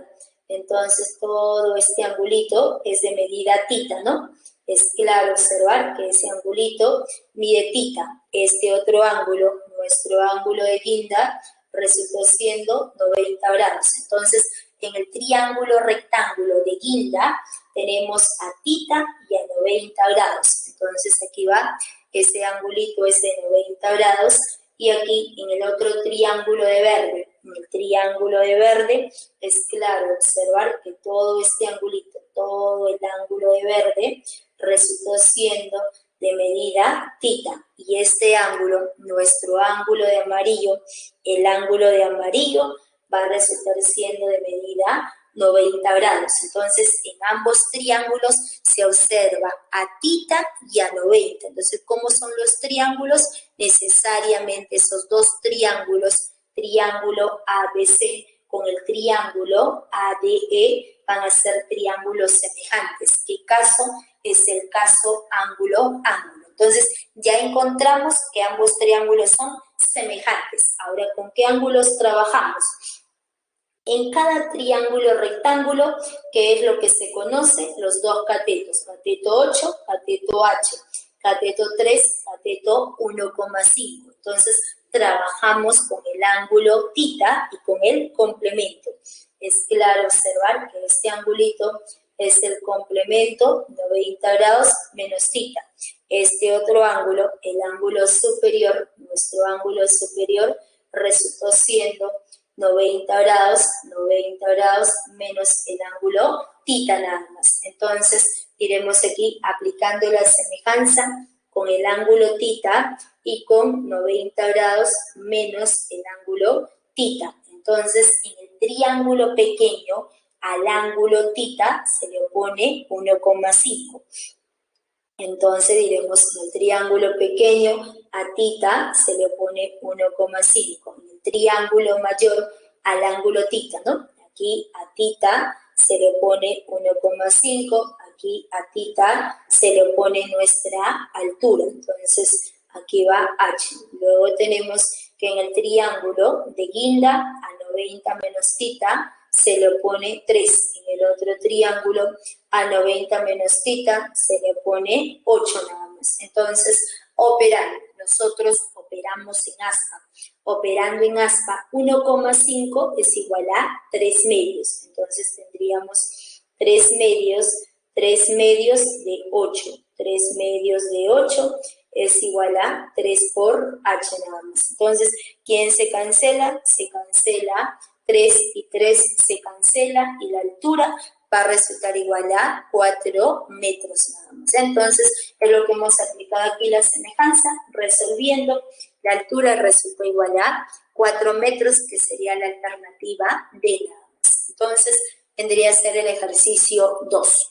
Entonces, todo este angulito es de medida tita, ¿no? Es claro observar que ese angulito mide tita. Este otro ángulo, nuestro ángulo de guinda, resultó siendo 90 grados. Entonces, en el triángulo rectángulo de guinda tenemos a tita y a 90 grados. Entonces, aquí va, ese angulito es de 90 grados y aquí en el otro triángulo de verde, en el triángulo de verde, es claro observar que todo este angulito, todo el ángulo de verde resultó siendo de medida tita. Y este ángulo, nuestro ángulo de amarillo, el ángulo de amarillo va a resultar siendo de medida 90 grados. Entonces, en ambos triángulos se observa a θ y a 90. Entonces, ¿cómo son los triángulos? Necesariamente esos dos triángulos, triángulo ABC con el triángulo ADE, van a ser triángulos semejantes. ¿Qué caso? Es el caso ángulo-ángulo. Entonces, ya encontramos que ambos triángulos son semejantes. Ahora, ¿con qué ángulos trabajamos? En cada triángulo rectángulo, que es lo que se conoce, los dos catetos, cateto 8, cateto H, cateto 3, cateto 1,5. Entonces, trabajamos con el ángulo θ y con el complemento. Es claro observar que este angulito es el complemento 90 grados menos θ. Este otro ángulo, el ángulo superior, nuestro ángulo superior, resultó siendo 90 grados menos el ángulo θ nada más. Entonces, diremos aquí, aplicando la semejanza con el ángulo θ y con 90 grados menos el ángulo θ. Entonces, en el triángulo pequeño, al ángulo θ se le opone 1,5. Entonces diremos en el triángulo pequeño a θ se le opone 1,5. En el triángulo mayor al ángulo θ, ¿no? Aquí a θ se le opone 1,5, aquí a θ se le opone nuestra altura. Entonces aquí va h. Luego tenemos que en el triángulo de guinda a 90 menos θ se le opone 3. En el otro triángulo a 90 menos θ se le pone 8 nada más. Entonces, operando, nosotros operamos en aspa. Operando en aspa, 1,5 es igual a 3 medios. Entonces, tendríamos 3 medios de 8. 3 medios de 8 es igual a 3 por h nada más. Entonces, ¿quién se cancela? Se cancela 3 y 3 se cancela y la altura va a resultar igual a 4 metros nada más. Entonces, es lo que hemos aplicado aquí la semejanza, resolviendo, la altura resultó igual a 4 metros, que sería la alternativa de nada más. Entonces, vendría a ser el ejercicio 2.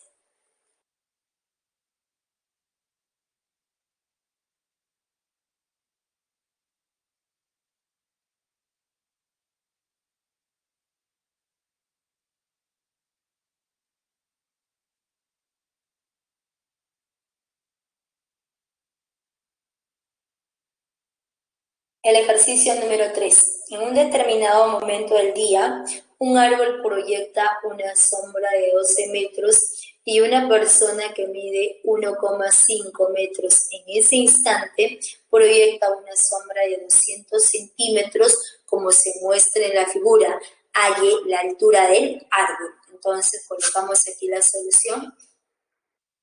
El ejercicio número 3. En un determinado momento del día, un árbol proyecta una sombra de 12 metros y una persona que mide 1,5 metros en ese instante proyecta una sombra de 200 centímetros, como se muestra en la figura. Halle la altura del árbol. Entonces, colocamos aquí la solución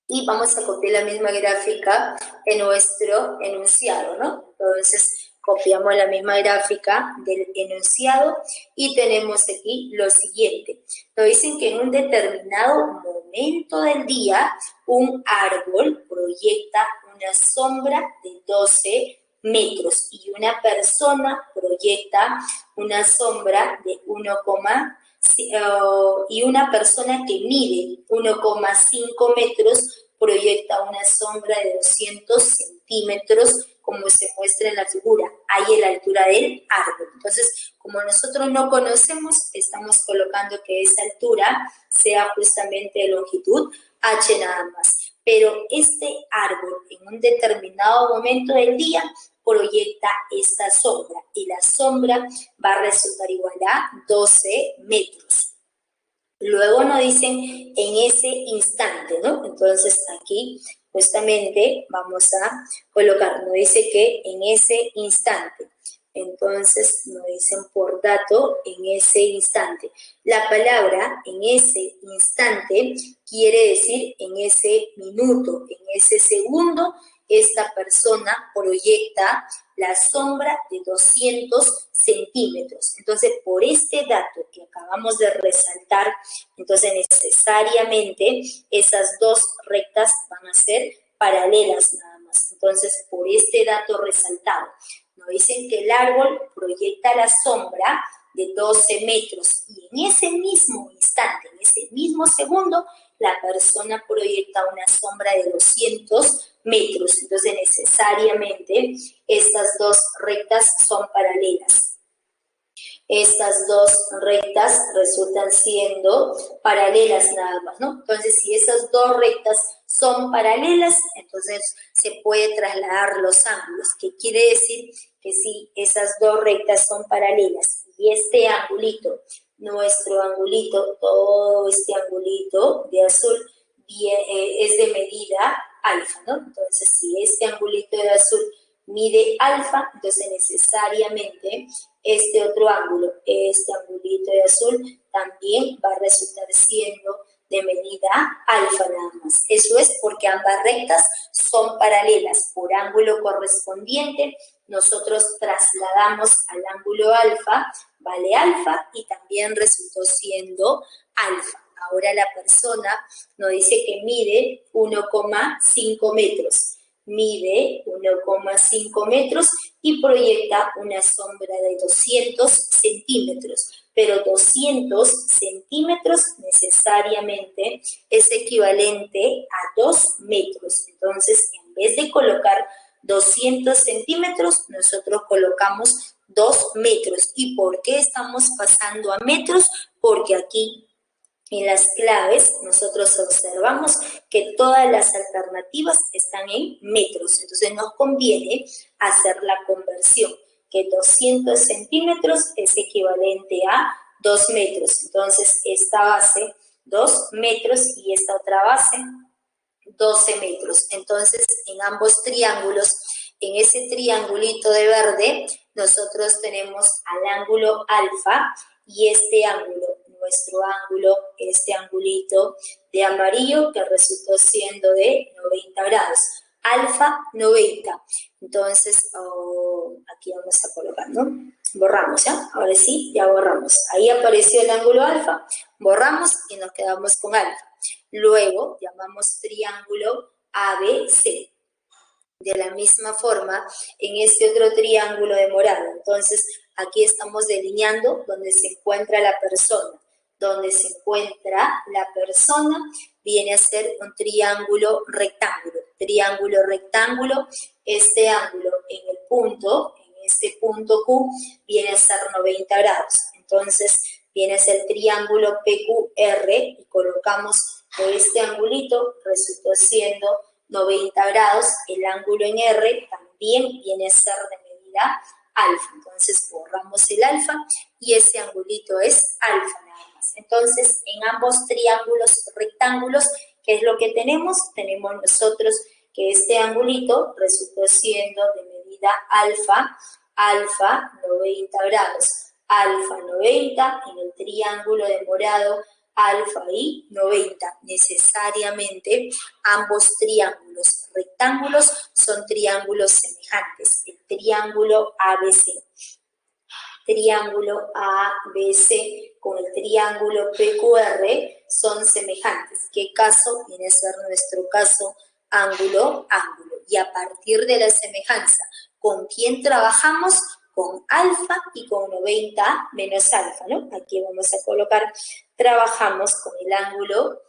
y vamos a copiar la misma gráfica en nuestro enunciado, ¿no? Entonces, copiamos la misma gráfica del enunciado y tenemos aquí lo siguiente. Nos dicen que en un determinado momento del día, un árbol proyecta una sombra de 12 metros y una persona proyecta una sombra de 1,5 y una persona que mide 1,5 metros proyecta una sombra de 200 centímetros, como se muestra en la figura. Hay en la altura del árbol. Entonces, como nosotros no conocemos, estamos colocando que esa altura sea justamente de longitud h nada más. Pero este árbol en un determinado momento del día proyecta esta sombra y la sombra va a resultar igual a 12 metros. Luego nos dicen en ese instante, ¿no? Entonces aquí justamente vamos a colocar, nos dice que en ese instante. Entonces nos dicen por dato en ese instante. La palabra en ese instante quiere decir en ese minuto, en ese segundo. Esta persona proyecta la sombra de 200 centímetros. Entonces, por este dato que acabamos de resaltar, entonces necesariamente esas dos rectas van a ser paralelas nada más. Entonces, por este dato resaltado, nos dicen que el árbol proyecta la sombra de 12 metros y en ese mismo instante, en mismo segundo, la persona proyecta una sombra de 200 metros. Entonces, necesariamente, estas dos rectas son paralelas. Estas dos rectas resultan siendo paralelas nada más, ¿no? Entonces, si esas dos rectas son paralelas, entonces se puede trasladar los ángulos, que quiere decir que si esas dos rectas son paralelas y este angulito, nuestro angulito, todo este angulito de azul es de medida alfa, ¿no? Entonces, si este angulito de azul mide alfa, entonces necesariamente este otro ángulo, este angulito de azul, también va a resultar siendo de medida alfa nada más. Eso es porque ambas rectas son paralelas. Por ángulo correspondiente, nosotros trasladamos al ángulo alfa, vale alfa, y también resultó siendo alfa. Ahora la persona nos dice que mide 1,5 metros. Mide 1,5 metros y proyecta una sombra de 200 centímetros. Pero 200 centímetros necesariamente es equivalente a 2 metros. Entonces, en vez de colocar 200 centímetros, nosotros colocamos 2 metros. ¿Y por qué estamos pasando a metros? Porque aquí en las claves nosotros observamos que todas las alternativas están en metros. Entonces nos conviene hacer la conversión, que 200 centímetros es equivalente a 2 metros. Entonces esta base 2 metros y esta otra base 12 metros. Entonces en ambos triángulos, en ese triangulito de verde, nosotros tenemos al ángulo alfa y este ángulo, nuestro ángulo, este angulito de amarillo que resultó siendo de 90 grados. Alfa 90. Entonces, aquí vamos a colocar, ¿no? Borramos, ¿ya? Ahora sí, ya borramos. Ahí apareció el ángulo alfa, borramos y nos quedamos con alfa. Luego llamamos triángulo ABC. De la misma forma, en este otro triángulo de morado. Entonces, aquí estamos delineando donde se encuentra la persona. Donde se encuentra la persona viene a ser un triángulo rectángulo. Triángulo rectángulo, este ángulo en el punto, en este punto Q, viene a ser 90 grados. Entonces, viene a ser triángulo PQR y colocamos este angulito, resultó siendo 90 grados, el ángulo en R también viene a ser de medida alfa. Entonces borramos el alfa y ese angulito es alfa nada más. Entonces en ambos triángulos rectángulos, ¿qué es lo que tenemos? Tenemos nosotros que este angulito resultó siendo de medida alfa, alfa 90 grados, alfa 90 en el triángulo de morado, alfa y 90. Necesariamente ambos triángulos rectángulos son triángulos semejantes. El triángulo ABC. Triángulo ABC con el triángulo PQR son semejantes. ¿Qué caso? Viene a ser nuestro caso ángulo, ángulo. Y a partir de la semejanza, ¿con quién trabajamos? Con alfa y con 90 menos alfa, ¿no? Aquí vamos a colocar, trabajamos con el ángulo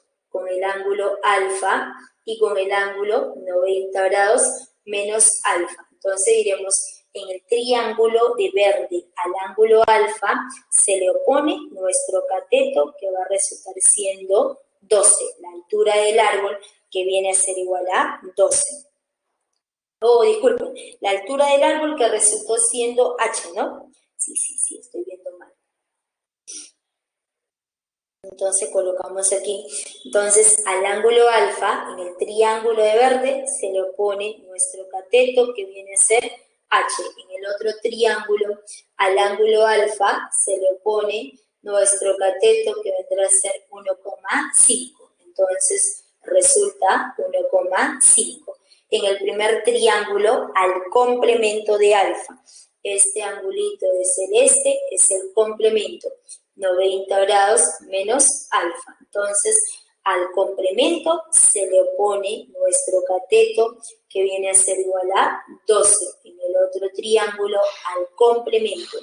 alfa y con el ángulo 90 grados menos alfa. Entonces diremos, en el triángulo de verde al ángulo alfa se le opone nuestro cateto que va a resultar siendo 12, la altura del árbol que viene a ser igual a 12. Oh, disculpen, la altura del árbol que resultó siendo H, ¿no? Sí, estoy viendo mal. Entonces colocamos aquí, entonces al ángulo alfa, en el triángulo de verde, se le opone nuestro cateto que viene a ser H. En el otro triángulo, al ángulo alfa, se le opone nuestro cateto que vendrá a ser 1,5. Entonces resulta 1,5. En el primer triángulo, al complemento de alfa. Este angulito de celeste es el complemento, 90 grados menos alfa. Entonces, al complemento se le opone nuestro cateto, que viene a ser igual a 12. En el otro triángulo, al complemento,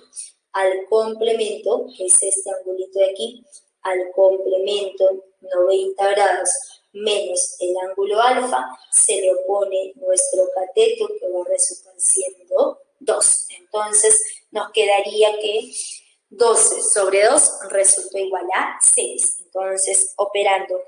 que es este angulito de aquí, al complemento 90 grados menos el ángulo alfa, se le opone nuestro cateto, que va a resultar siendo 2. Entonces, nos quedaría que 12 sobre 2 resulta igual a 6. Entonces, operando,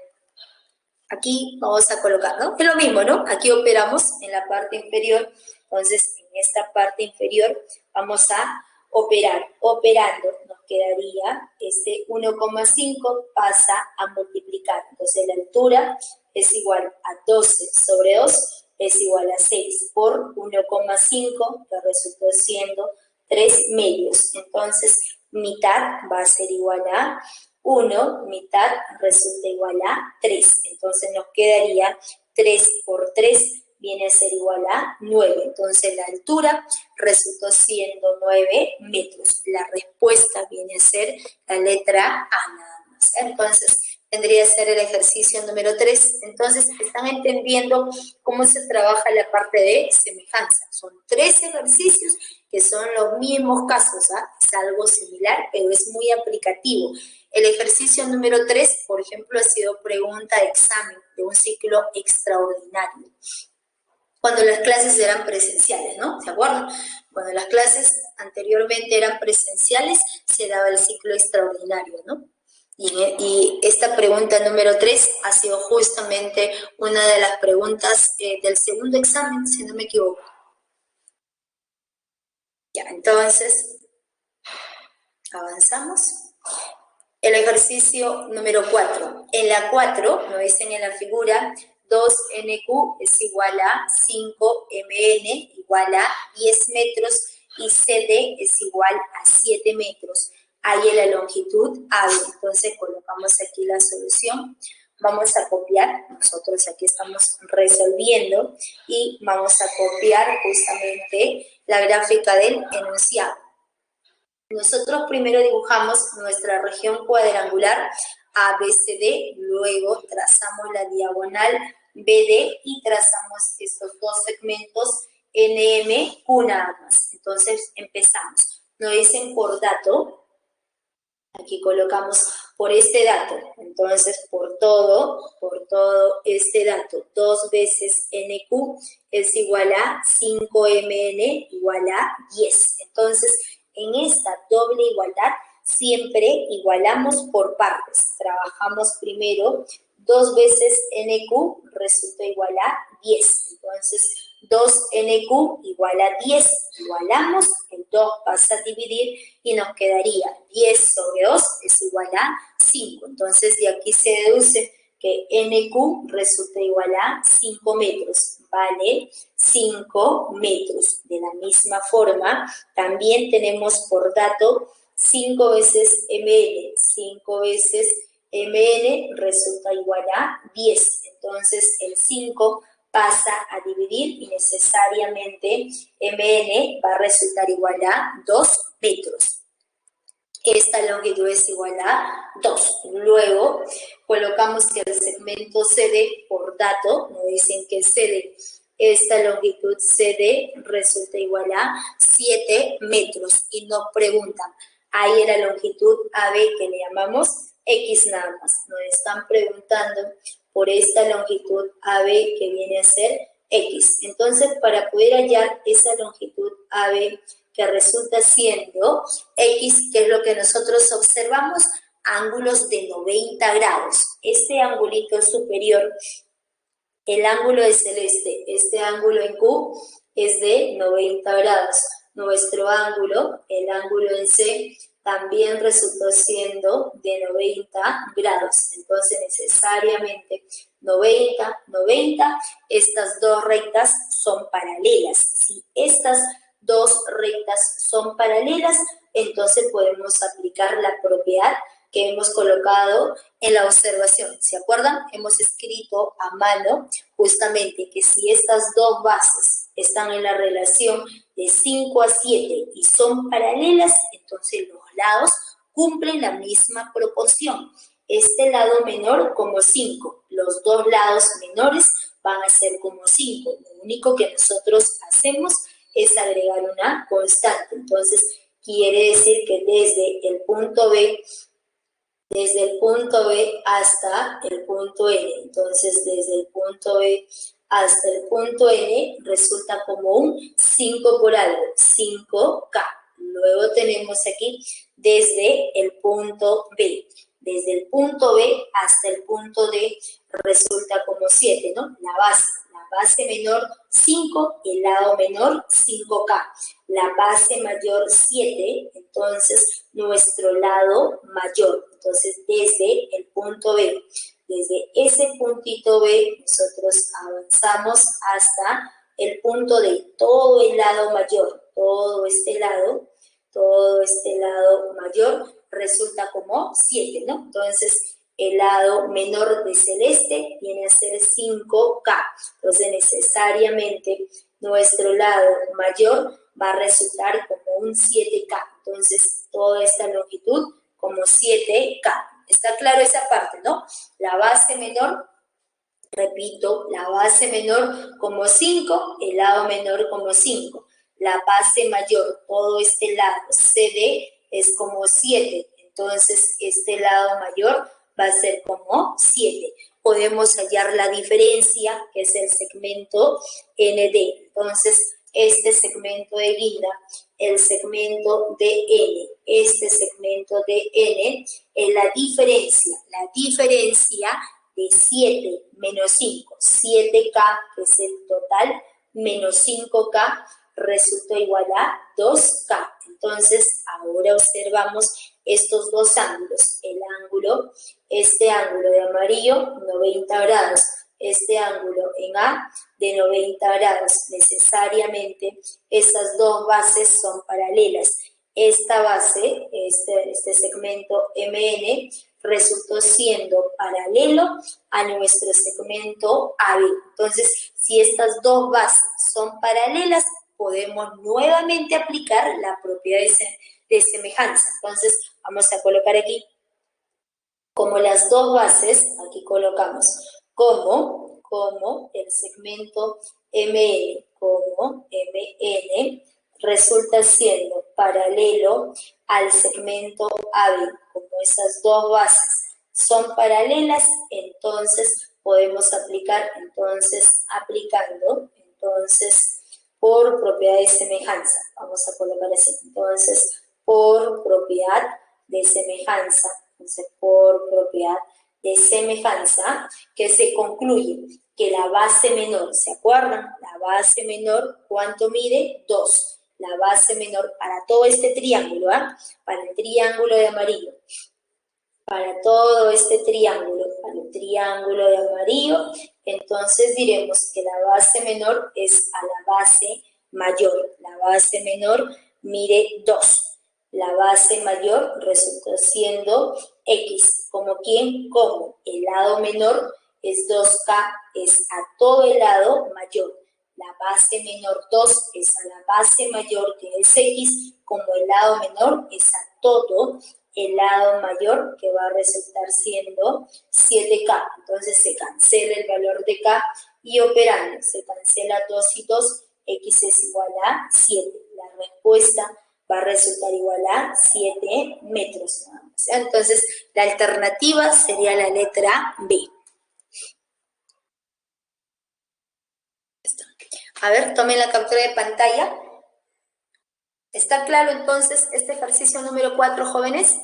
aquí vamos a colocar, ¿no? Es lo mismo, ¿no? Aquí operamos en la parte inferior. Entonces, en esta parte inferior vamos a operar. Operando nos quedaría este 1,5 pasa a multiplicar. Entonces, la altura es igual a 12 sobre 2 es igual a 6 por 1,5, que resultó siendo 3 medios. Entonces, mitad va a ser igual a 1, mitad resulta igual a 3. Entonces nos quedaría 3 por 3 viene a ser igual a 9. Entonces la altura resultó siendo 9 metros. La respuesta viene a ser la letra A nada más. Entonces tendría que ser el ejercicio número 3. Entonces están entendiendo cómo se trabaja la parte de semejanza. Son 3 ejercicios que son los mismos casos, ¿ah? Es algo similar, pero es muy aplicativo. El ejercicio número 3, por ejemplo, ha sido pregunta de examen de un ciclo extraordinario. Cuando las clases eran presenciales, ¿no? ¿Se acuerdan? Cuando las clases anteriormente eran presenciales, se daba el ciclo extraordinario, ¿no? Y esta pregunta número 3 ha sido justamente una de las preguntas del segundo examen, si no me equivoco. Ya, entonces, avanzamos. El ejercicio número 4. En la 4, nos dicen en la figura, 2NQ es igual a 5MN igual a 10 metros y CD es igual a 7 metros. Ahí en la longitud AB. Entonces colocamos aquí la solución. Vamos a copiar, nosotros aquí estamos resolviendo y vamos a copiar justamente la gráfica del enunciado. Nosotros primero dibujamos nuestra región cuadrangular ABCD, luego trazamos la diagonal BD y trazamos estos dos segmentos NMQ nada más. Entonces empezamos. Nos dicen por dato, aquí colocamos por este dato, entonces por todo este dato, 2 veces NQ es igual a 5MN igual a 10. Entonces, en esta doble igualdad siempre igualamos por partes. Trabajamos primero 2 veces NQ resulta igual a 10. Entonces 2NQ igual a 10. Igualamos, el 2 pasa a dividir y nos quedaría 10 sobre 2 es igual a 5. Entonces de aquí se deduce que NQ resulta igual a 5 metros, ¿vale? 5 metros. De la misma forma, también tenemos por dato 5 veces MN. 5 veces MN resulta igual a 10. Entonces, el 5 pasa a dividir y necesariamente MN va a resultar igual a 2 metros. Esta longitud es igual a 2. Luego colocamos que el segmento CD por dato, nos dicen que CD, esta longitud CD resulta igual a 7 metros y nos preguntan, ahí la longitud AB que le llamamos X nada más. Nos están preguntando por esta longitud AB que viene a ser X. Entonces, para poder hallar esa longitud AB que resulta siendo X, que es lo que nosotros observamos, ángulos de 90 grados. Este angulito superior, el ángulo es celeste, este ángulo en Q es de 90 grados. Nuestro ángulo, el ángulo en C, también resultó siendo de 90 grados. Entonces, necesariamente 90, 90, estas dos rectas son paralelas. Si estas dos rectas son paralelas, entonces podemos aplicar la propiedad que hemos colocado en la observación. ¿Se acuerdan? Hemos escrito a mano justamente que si estas dos bases están en la relación de 5 a 7 y son paralelas, entonces los lados cumplen la misma proporción. Este lado menor como 5, los dos lados menores van a ser como 5. Lo único que nosotros hacemos es agregar una constante. Entonces, quiere decir que desde el punto B desde el punto B hasta el punto N. Entonces, desde el punto B hasta el punto N resulta como un 5 por algo, 5K. Luego tenemos aquí desde el punto B. Desde el punto B hasta el punto D resulta como 7, ¿no? La base menor 5, el lado menor 5K. La base mayor 7, entonces nuestro lado mayor. Entonces, desde el punto B, desde ese puntito B, nosotros avanzamos hasta el punto D, todo el lado mayor, todo este lado mayor resulta como 7, ¿no? Entonces, el lado menor de celeste viene a ser 5K. Entonces, necesariamente, nuestro lado mayor va a resultar como un 7K. Entonces, toda esta longitud como 7K. ¿Está claro esa parte, no? La base menor, repito, la base menor como 5, el lado menor como 5. La base mayor, todo este lado CD es como 7. Entonces, este lado mayor va a ser como 7. Podemos hallar la diferencia, que es el segmento ND. Entonces, este segmento de guinda, el segmento de N, este segmento de N es la diferencia de 7 menos 5, 7K, que es el total, menos 5K, resulta igual a 2K. Entonces, ahora observamos estos dos ángulos. El ángulo, este ángulo de amarillo, 90 grados. Este ángulo en A de 90 grados. Necesariamente, estas dos bases son paralelas. Esta base, este segmento MN, resultó siendo paralelo a nuestro segmento AB. Entonces, si estas dos bases son paralelas, podemos nuevamente aplicar la propiedad de semejanza. Entonces, vamos a colocar aquí como las dos bases, aquí colocamos como el segmento MN, como MN, resulta siendo paralelo al segmento AB. Como esas dos bases son paralelas, entonces podemos aplicar, aplicando por propiedad de semejanza. Vamos a colocar así. Entonces, por propiedad de semejanza. Entonces, por propiedad de semejanza, que se concluye que la base menor, ¿se acuerdan? La base menor, ¿cuánto mide? 2. La base menor para todo este triángulo, ¿ah? Para el triángulo de amarillo. Para todo este triángulo, para el triángulo de amarillo, entonces diremos que la base menor es a la base mayor. La base menor mide 2. La base mayor resulta siendo X. ¿Como quién? Como el lado menor es 2K, es a todo el lado mayor. La base menor 2 es a la base mayor, que es X, como el lado menor es a todo el lado mayor, que va a resultar siendo 7K. Entonces se cancela el valor de K y operando, se cancela 2 y 2, X es igual a 7. La respuesta va a resultar igual a 7 metros. Entonces, la alternativa sería la letra B. A ver, tomen la captura de pantalla. ¿Está claro entonces este ejercicio número 4, jóvenes?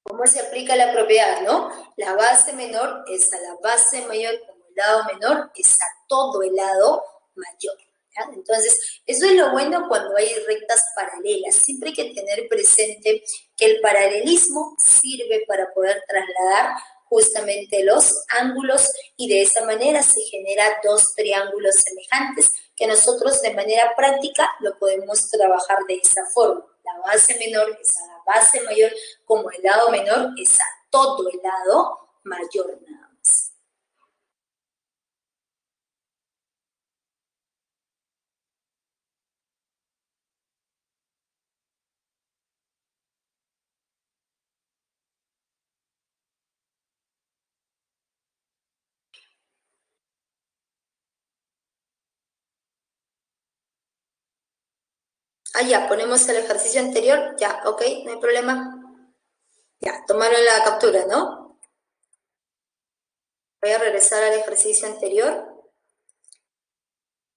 ¿Cómo se aplica la propiedad, no? La base menor es a la base mayor, como el lado menor es a todo el lado mayor. ¿Ya? Entonces, eso es lo bueno cuando hay rectas paralelas. Siempre hay que tener presente que el paralelismo sirve para poder trasladar justamente los ángulos y de esa manera se genera dos triángulos semejantes que nosotros de manera práctica lo podemos trabajar de esa forma. La base menor es a la base mayor, como el lado menor es a todo el lado mayor nada más. Ah, ya, ponemos el ejercicio anterior, ya, ok, no hay problema. Ya, tomaron la captura, ¿no? Voy a regresar al ejercicio anterior.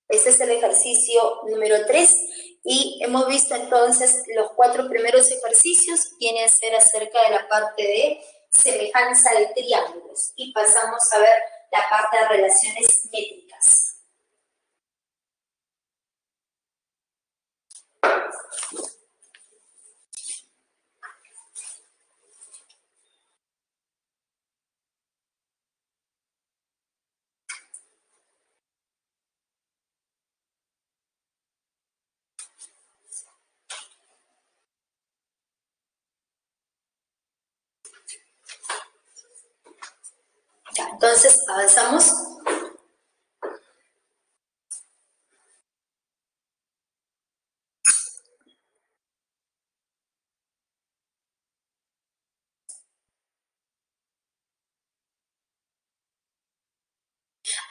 Este es el ejercicio número 3 y hemos visto entonces los 4 primeros ejercicios, viene a ser acerca de la parte de semejanza de triángulos y pasamos a ver la parte de relaciones métricas. Ya, entonces avanzamos.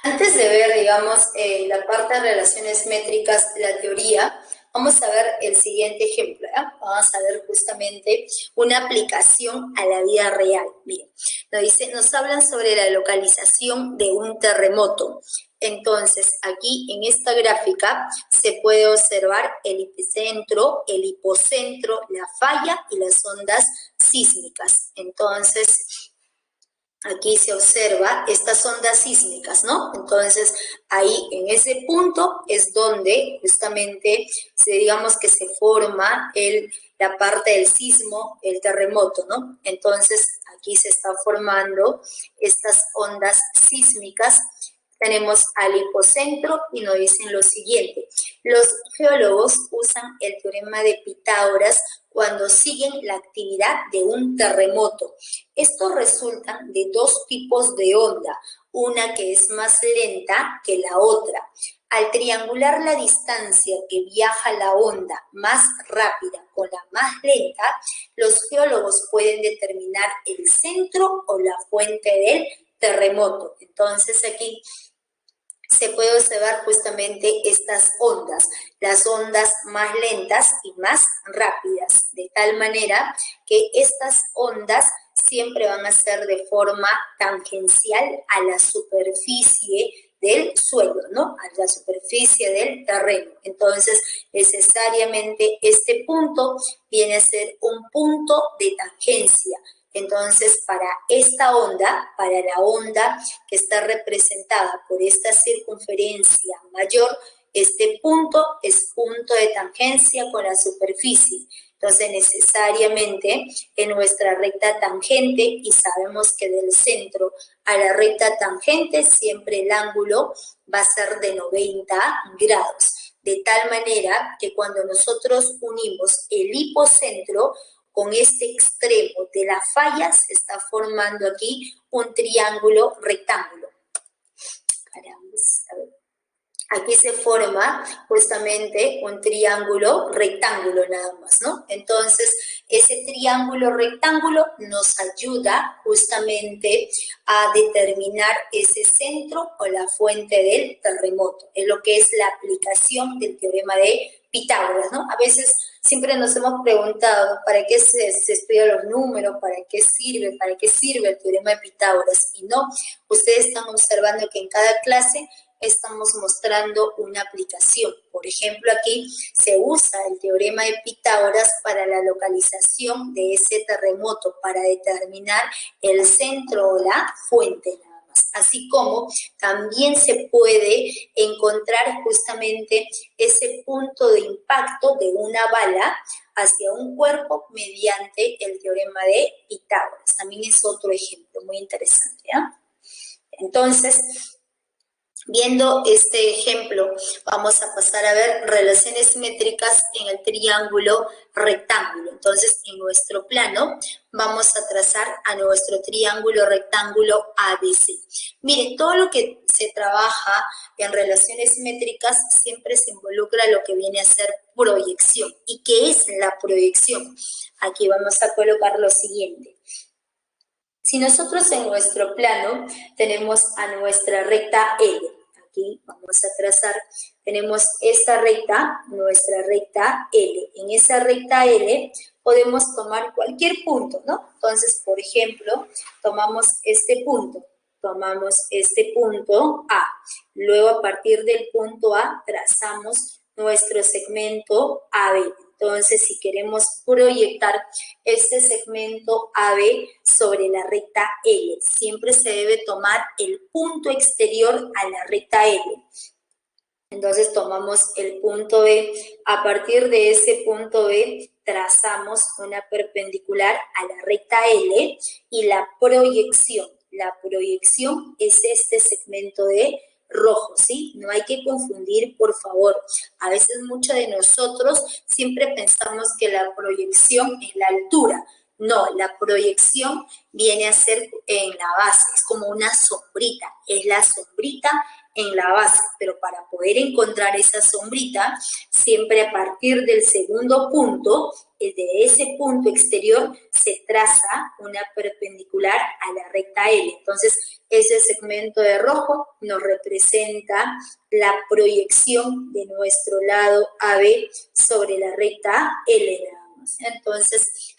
Antes de ver, digamos, la parte de relaciones métricas, la teoría, vamos a ver el siguiente ejemplo. Vamos a ver justamente una aplicación a la vida real. Miren, nos hablan sobre la localización de un terremoto. Entonces, aquí en esta gráfica se puede observar el epicentro, el hipocentro, la falla y las ondas sísmicas. Entonces, aquí se observa estas ondas sísmicas, ¿no? Entonces, ahí en ese punto es donde justamente, digamos que se forma la parte del sismo, el terremoto, ¿no? Entonces, aquí se están formando estas ondas sísmicas. Tenemos al hipocentro y nos dicen lo siguiente. Los geólogos usan el teorema de Pitágoras cuando siguen la actividad de un terremoto. Estos resultan de dos tipos de onda, una que es más lenta que la otra. Al triangular la distancia que viaja la onda más rápida con la más lenta, los geólogos pueden determinar el centro o la fuente del terremoto. Entonces aquí se puede observar justamente estas ondas, las ondas más lentas y más rápidas, de tal manera que estas ondas siempre van a ser de forma tangencial a la superficie del suelo, ¿no? A la superficie del terreno. Entonces, necesariamente este punto viene a ser un punto de tangencia. Entonces, para esta onda, para la onda que está representada por esta circunferencia mayor, este punto es punto de tangencia con la superficie. Entonces, necesariamente en nuestra recta tangente, y sabemos que del centro a la recta tangente siempre el ángulo va a ser de 90 grados. De tal manera que cuando nosotros unimos el hipocentro con este extremo de la falla, se está formando aquí un triángulo rectángulo. Aquí se forma justamente un triángulo rectángulo nada más, ¿no? Entonces, ese triángulo rectángulo nos ayuda justamente a determinar ese centro o la fuente del terremoto. Es lo que es la aplicación del teorema de Pitágoras, ¿no? A veces siempre nos hemos preguntado para qué se estudian los números, para qué sirve el teorema de Pitágoras. Y no, ustedes están observando que en cada clase estamos mostrando una aplicación. Por ejemplo, aquí se usa el teorema de Pitágoras para la localización de ese terremoto, para determinar el centro o la fuente nada más. Así como también se puede encontrar justamente ese punto de impacto de una bala hacia un cuerpo mediante el teorema de Pitágoras. También es otro ejemplo muy interesante, ¿ya? Entonces, viendo este ejemplo, vamos a pasar a ver relaciones métricas en el triángulo rectángulo. Entonces, en nuestro plano, vamos a trazar a nuestro triángulo rectángulo ABC. Miren, todo lo que se trabaja en relaciones métricas siempre se involucra lo que viene a ser proyección. ¿Y qué es la proyección? Aquí vamos a colocar lo siguiente. Si nosotros en nuestro plano tenemos a nuestra recta L, aquí vamos a trazar, tenemos esta recta, nuestra recta L. En esa recta L podemos tomar cualquier punto, ¿no? Entonces, por ejemplo, tomamos este punto A. Luego, a partir del punto A, trazamos nuestro segmento AB. Entonces, si queremos proyectar este segmento AB sobre la recta L, siempre se debe tomar el punto exterior a la recta L. Entonces, tomamos el punto B. A partir de ese punto B, trazamos una perpendicular a la recta L y la proyección. La proyección es este segmento de rojo, ¿sí? No hay que confundir, por favor. A veces muchos de nosotros siempre pensamos que la proyección es la altura. No, la proyección viene a ser en la base, es como una sombrita, es la sombrita en la base, pero para poder encontrar esa sombrita, siempre a partir del segundo punto, de ese punto exterior, se traza una perpendicular a la recta L. Entonces, ese segmento de rojo nos representa la proyección de nuestro lado AB sobre la recta L. Entonces,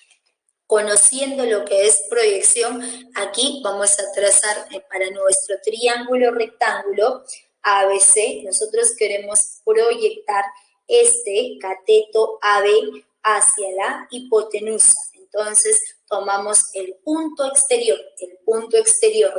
conociendo lo que es proyección, aquí vamos a trazar para nuestro triángulo rectángulo ABC. Nosotros queremos proyectar este cateto AB hacia la hipotenusa. Entonces, tomamos el punto exterior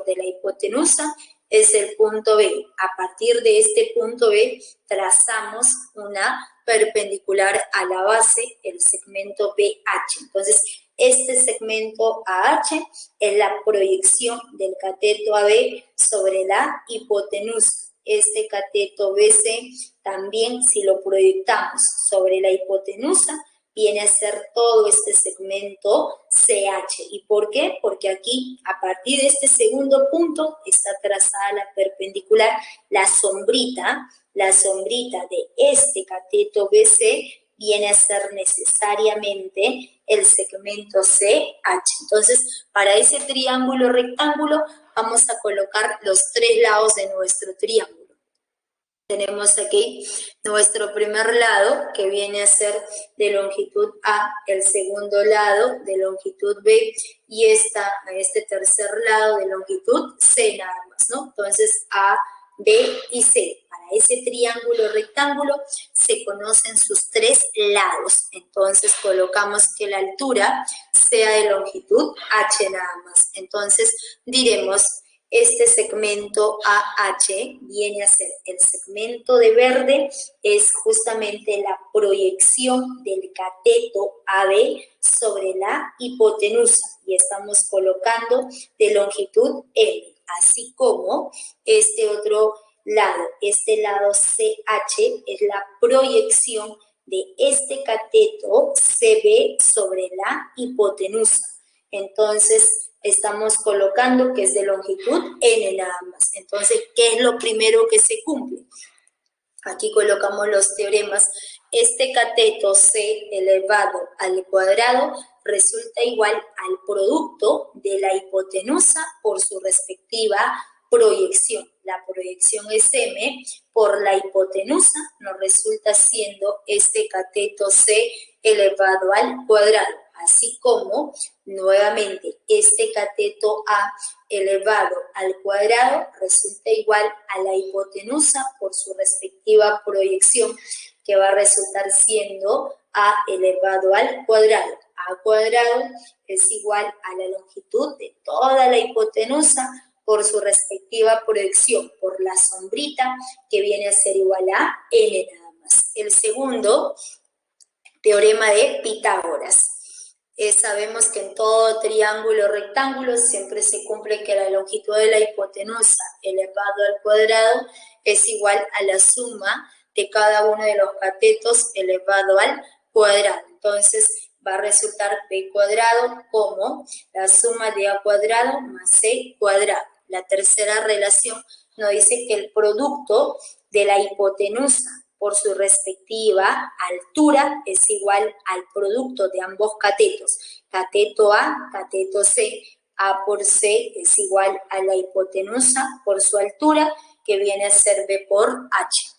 de la hipotenusa es el punto B. A partir de este punto B, trazamos una perpendicular a la base, el segmento BH. Entonces, este segmento AH es la proyección del cateto AB sobre la hipotenusa. Este cateto BC también, si lo proyectamos sobre la hipotenusa, viene a ser todo este segmento CH. ¿Y por qué? Porque aquí, a partir de este segundo punto, está trazada la perpendicular, la sombrita de este cateto BC viene a ser necesariamente el segmento CH. Entonces, para ese triángulo rectángulo, vamos a colocar los tres lados de nuestro triángulo. Tenemos aquí nuestro primer lado, que viene a ser de longitud A, el segundo lado de longitud B, y este tercer lado de longitud C nada más, ¿no? Entonces, A, B y C. Para ese triángulo rectángulo se conocen sus tres lados. Entonces, colocamos que la altura sea de longitud H nada más. Entonces, diremos, este segmento AH viene a ser el segmento de verde, es justamente la proyección del cateto AB sobre la hipotenusa y estamos colocando de longitud L, así como este otro lado, este lado CH es la proyección de este cateto CB sobre la hipotenusa. Entonces, estamos colocando que es de longitud N nada más. Entonces, ¿qué es lo primero que se cumple? Aquí colocamos los teoremas. Este cateto C elevado al cuadrado resulta igual al producto de la hipotenusa por su respectiva proyección. La proyección es M por la hipotenusa, nos resulta siendo este cateto C elevado al cuadrado. Así como, nuevamente, este cateto A elevado al cuadrado resulta igual a la hipotenusa por su respectiva proyección, que va a resultar siendo A elevado al cuadrado. A cuadrado es igual a la longitud de toda la hipotenusa por su respectiva proyección, por la sombrita, que viene a ser igual a N nada más. El segundo teorema de Pitágoras. Sabemos que en todo triángulo rectángulo siempre se cumple que la longitud de la hipotenusa elevado al cuadrado es igual a la suma de cada uno de los catetos elevado al cuadrado. Entonces va a resultar b cuadrado como la suma de a cuadrado más c cuadrado. La tercera relación nos dice que el producto de la hipotenusa por su respectiva altura es igual al producto de ambos catetos. Cateto A, cateto C. A por C es igual a la hipotenusa por su altura que viene a ser B por H.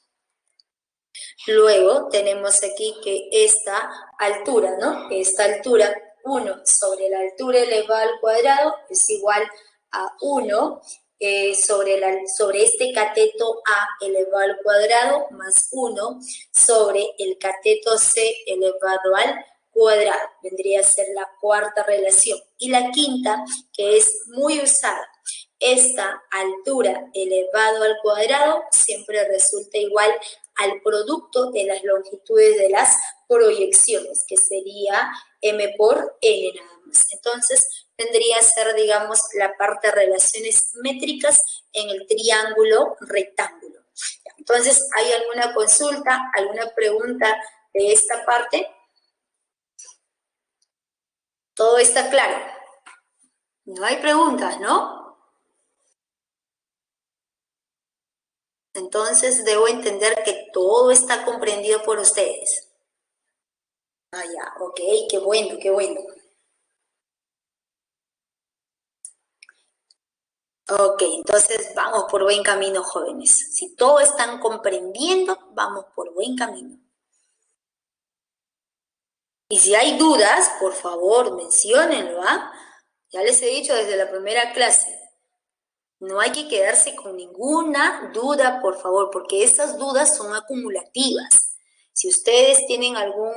Luego tenemos aquí que esta altura, ¿no? Esta altura, 1 sobre la altura elevada al cuadrado es igual a 1 sobre este cateto A elevado al cuadrado más 1 sobre el cateto C elevado al cuadrado. Vendría a ser la cuarta relación. Y la quinta, que es muy usada, esta altura elevado al cuadrado siempre resulta igual al producto de las longitudes de las proyecciones, que sería M por N nada más. Entonces, vendría a ser, digamos, la parte de relaciones métricas en el triángulo rectángulo. Entonces, ¿hay alguna consulta, alguna pregunta de esta parte? ¿Todo está claro? No hay preguntas, ¿no? Entonces, debo entender que todo está comprendido por ustedes. Ah, ya, ok, qué bueno, qué bueno. Ok, entonces vamos por buen camino, jóvenes. Si todo están comprendiendo, vamos por buen camino. Y si hay dudas, por favor, menciónenlo, ¿ah? Ya les he dicho desde la primera clase. No hay que quedarse con ninguna duda, por favor, porque estas dudas son acumulativas. Si ustedes tienen algún,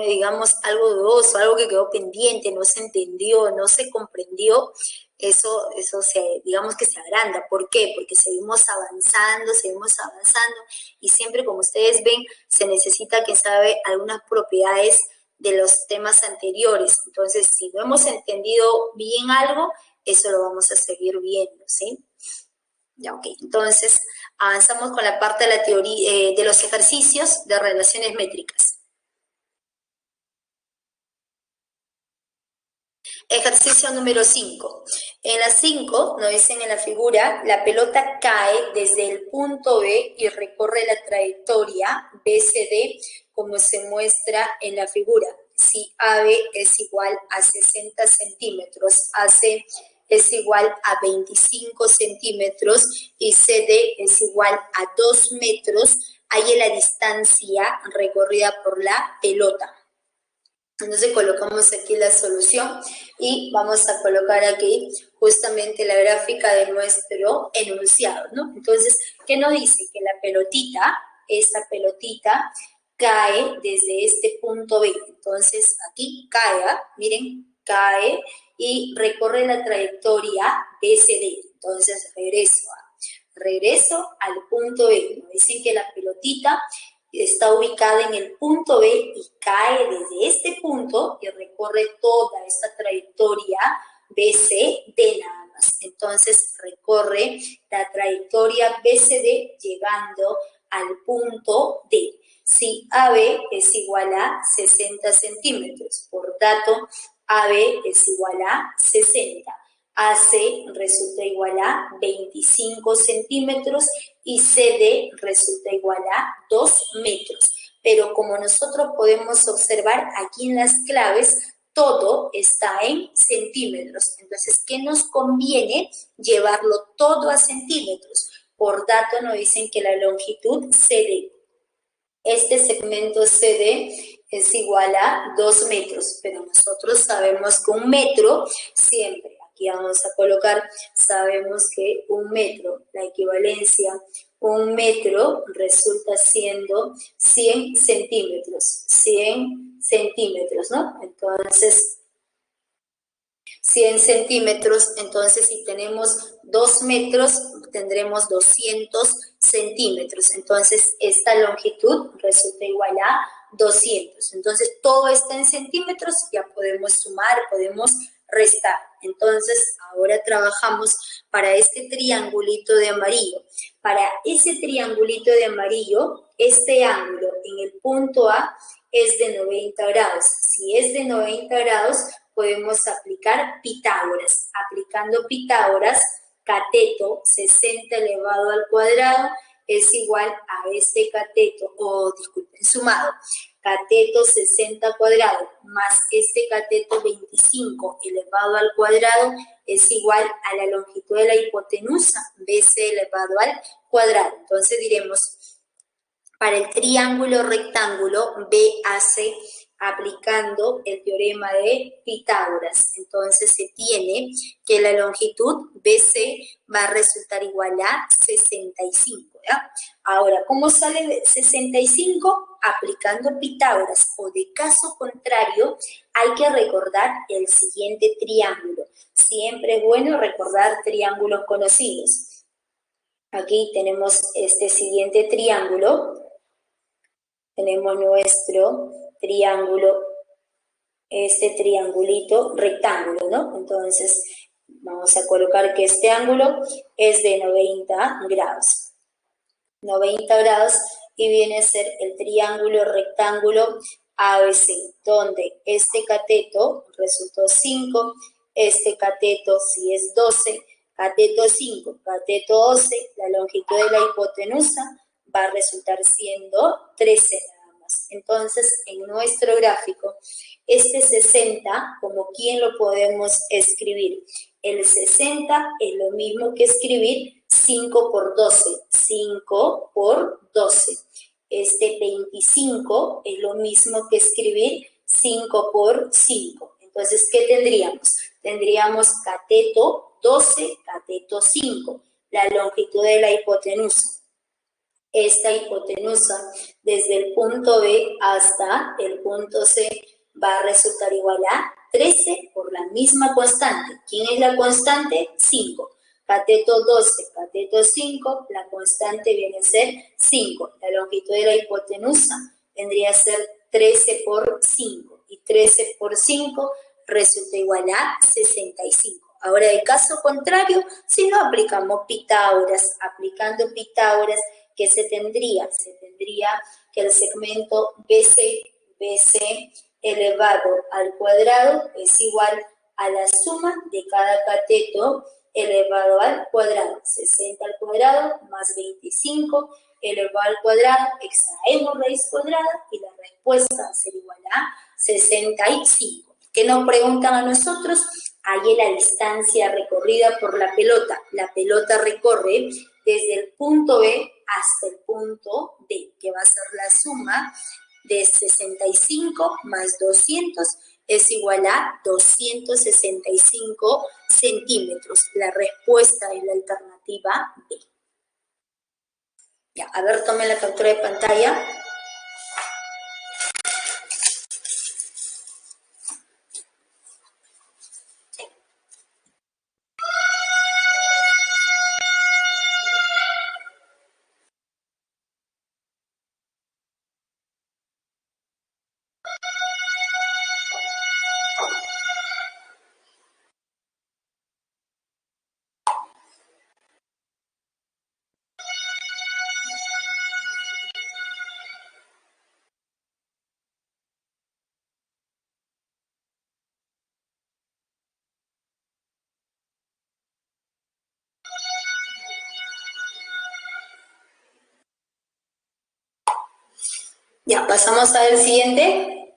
digamos, algo dudoso, algo que quedó pendiente, no se entendió, no se comprendió, eso digamos que se agranda. ¿Por qué? Porque seguimos avanzando y siempre, como ustedes ven, se necesita que sabe algunas propiedades de los temas anteriores. Entonces, si no hemos entendido bien algo, eso lo vamos a seguir viendo, ¿sí? Ya, ok. Entonces, avanzamos con la parte de la teoría, de los ejercicios de relaciones métricas. Ejercicio número 5. En la 5, nos dicen en la figura, la pelota cae desde el punto B y recorre la trayectoria BCD como se muestra en la figura. Si AB es igual a 60 centímetros, AC es igual a 25 centímetros y CD es igual a 2 metros, hay la distancia recorrida por la pelota. Entonces colocamos aquí la solución y vamos a colocar aquí justamente la gráfica de nuestro enunciado, ¿no? Entonces, ¿qué nos dice? Que la pelotita, esta pelotita, cae desde este punto B. Entonces, aquí cae, miren, cae y recorre la trayectoria BCD. Entonces, regreso al punto B. Nos dicen que la pelotita está ubicada en el punto B y cae desde este punto y recorre toda esta trayectoria BCD nada más. Entonces recorre la trayectoria BCD llegando al punto D. Si AB es igual a 60 centímetros, por tanto AB es igual a 60. AC resulta igual a 25 centímetros y CD resulta igual a 2 metros. Pero como nosotros podemos observar aquí en las claves, todo está en centímetros. Entonces, ¿qué nos conviene? Llevarlo todo a centímetros. Por tanto, nos dicen que la longitud CD, este segmento CD es igual a 2 metros, pero nosotros sabemos que 1 metro siempre, aquí vamos a colocar, sabemos que 1 metro, la equivalencia, 1 metro resulta siendo 100 centímetros, ¿no? Entonces, 100 centímetros, entonces si tenemos 2 metros, tendremos 200 centímetros. Entonces, esta longitud resulta igual a 200. Entonces, todo está en centímetros, ya podemos sumar, podemos restar. Entonces, ahora trabajamos para este triangulito de amarillo. Para ese triangulito de amarillo, este ángulo en el punto A es de 90 grados. Si es de 90 grados, podemos aplicar Pitágoras. Aplicando Pitágoras, cateto 60 elevado al cuadrado es igual a este cateto, disculpen, sumado. cateto 60 cuadrado más este cateto 25 elevado al cuadrado es igual a la longitud de la hipotenusa, BC elevado al cuadrado. Entonces diremos, para el triángulo rectángulo BAC, aplicando el teorema de Pitágoras, entonces se tiene que la longitud BC va a resultar igual a 65, ¿ya? Ahora, ¿cómo sale de 65? Aplicando Pitágoras, o de caso contrario, hay que recordar el siguiente triángulo. Siempre es bueno recordar triángulos conocidos. Aquí tenemos este siguiente triángulo. Tenemos nuestro triángulo, este triangulito rectángulo, ¿no? Entonces, vamos a colocar que este ángulo es de 90 grados. 90 grados y viene a ser el triángulo rectángulo ABC, donde este cateto resultó 5, este cateto si es 12, cateto 5, cateto 12, la longitud de la hipotenusa va a resultar siendo 13 nada más. Entonces, en nuestro gráfico, este 60, como ¿quién lo podemos escribir? El 60 es lo mismo que escribir 5 por 12, 5 por 12. Este 25 es lo mismo que escribir 5 por 5. Entonces, ¿qué tendríamos? Tendríamos cateto 12, cateto 5, la longitud de la hipotenusa. Esta hipotenusa desde el punto B hasta el punto C va a resultar igual a 13 por la misma constante. ¿Quién es la constante? 5. Cateto 12, cateto 5, la constante viene a ser 5. La longitud de la hipotenusa vendría a ser 13 por 5. Y 13 por 5 resulta igual a 65. Ahora, de caso contrario, si no aplicamos Pitágoras, aplicando Pitágoras, ¿qué se tendría? Se tendría que el segmento BC elevado al cuadrado es igual a la suma de cada cateto elevado al cuadrado. 60 al cuadrado más 25 elevado al cuadrado, extraemos raíz cuadrada y la respuesta va a ser igual a 65. ¿Qué nos preguntan a nosotros? Ahí la distancia recorrida por la pelota. La pelota recorre desde el punto B hasta el punto D, que va a ser la suma de 65 más 200 es igual a 265 centímetros. La respuesta es la alternativa B. Ya, a ver, tome la captura de pantalla. Ya, pasamos al siguiente.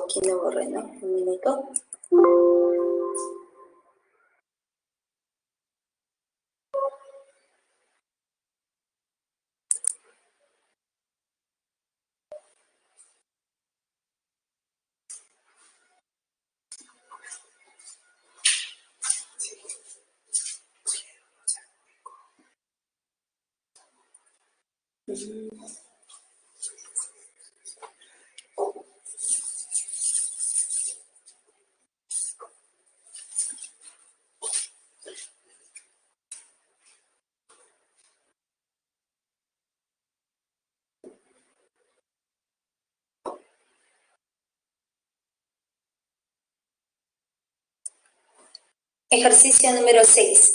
Aquí no borré, ¿no? Un minuto. Ejercicio número 6.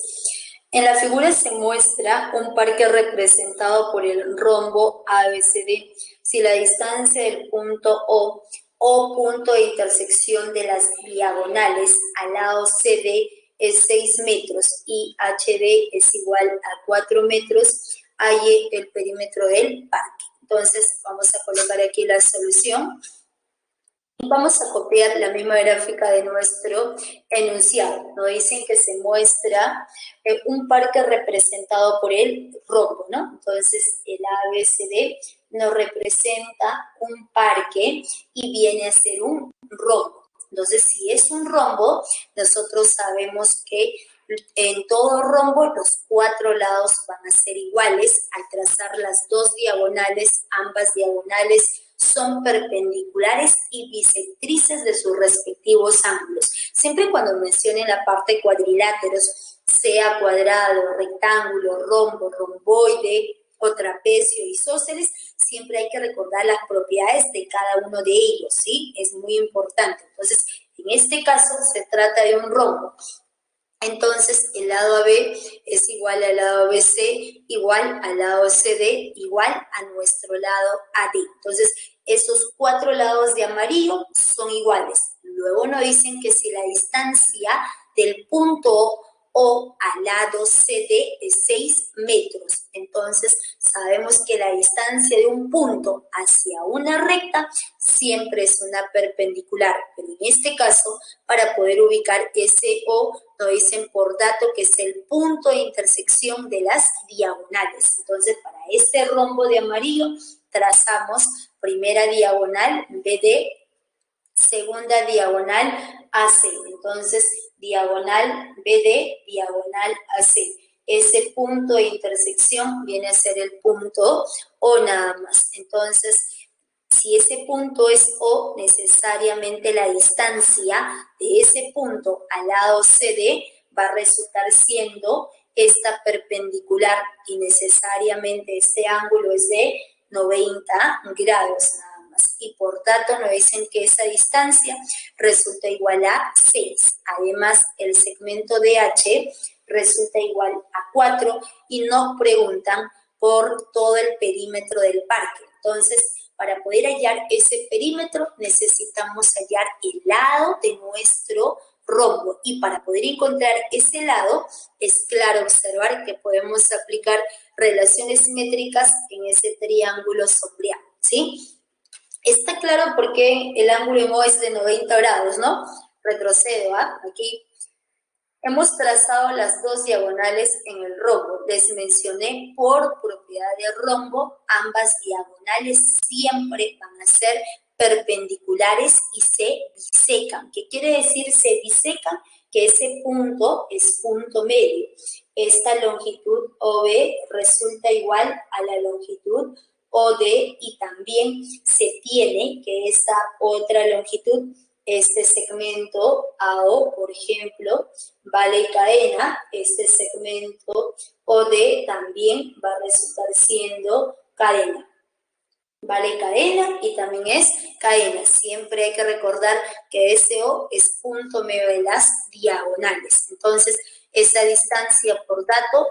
En la figura se muestra un parque representado por el rombo ABCD. Si la distancia del punto O punto de intersección de las diagonales al lado CD es 6 metros y HD es igual a 4 metros, halle el perímetro del parque. Entonces vamos a colocar aquí la solución. Vamos a copiar la misma gráfica de nuestro enunciado. Nos dicen que se muestra un parque representado por el rombo, ¿no? Entonces, el ABCD nos representa un parque y viene a ser un rombo. Entonces, si es un rombo, nosotros sabemos que en todo rombo los 4 lados van a ser iguales. Al trazar las 2 diagonales, ambas diagonales son perpendiculares y bisectrices de sus respectivos ángulos. Siempre cuando mencionen la parte cuadriláteros, sea cuadrado, rectángulo, rombo, romboide o trapecio, isósceles, siempre hay que recordar las propiedades de cada uno de ellos, ¿sí? Es muy importante. Entonces, en este caso se trata de un rombo. Entonces, el lado AB es igual al lado BC, igual al lado CD, igual a nuestro lado AD. Entonces, esos 4 lados de amarillo son iguales. Luego nos dicen que si la distancia del punto O al lado CD es 6 metros. Entonces, sabemos que la distancia de un punto hacia una recta siempre es una perpendicular. Pero en este caso, para poder ubicar ese O, nos dicen por dato que es el punto de intersección de las diagonales. Entonces, para este rombo de amarillo, trazamos primera diagonal BD, segunda diagonal AC. Entonces, diagonal BD, diagonal AC. Ese punto de intersección viene a ser el punto O nada más. Entonces, si ese punto es O, necesariamente la distancia de ese punto al lado CD va a resultar siendo esta perpendicular y necesariamente este ángulo es de 90 grados nada más. Y por tanto nos dicen que esa distancia resulta igual a 6. Además, el segmento DH resulta igual a 4 y nos preguntan por todo el perímetro del parque. Entonces, para poder hallar ese perímetro necesitamos hallar el lado de nuestro rombo y para poder encontrar ese lado es claro observar que podemos aplicar relaciones métricas en ese triángulo sombreado, ¿sí? Está claro porque el ángulo en O es de 90 grados, ¿no? Retrocedo, ¿ah? Aquí hemos trazado las 2 diagonales en el rombo. Les mencioné por propiedad de rombo, ambas diagonales siempre van a ser perpendiculares y se bisecan. ¿Qué quiere decir se bisecan? Que ese punto es punto medio. Esta longitud OB resulta igual a la longitud OD y también se tiene que esta otra longitud, este segmento AO, por ejemplo, vale cadena, este segmento OD también va a resultar siendo cadena. Vale cadena y también es cadena. Siempre hay que recordar que SO es punto medio de las diagonales. Entonces, esa distancia por dato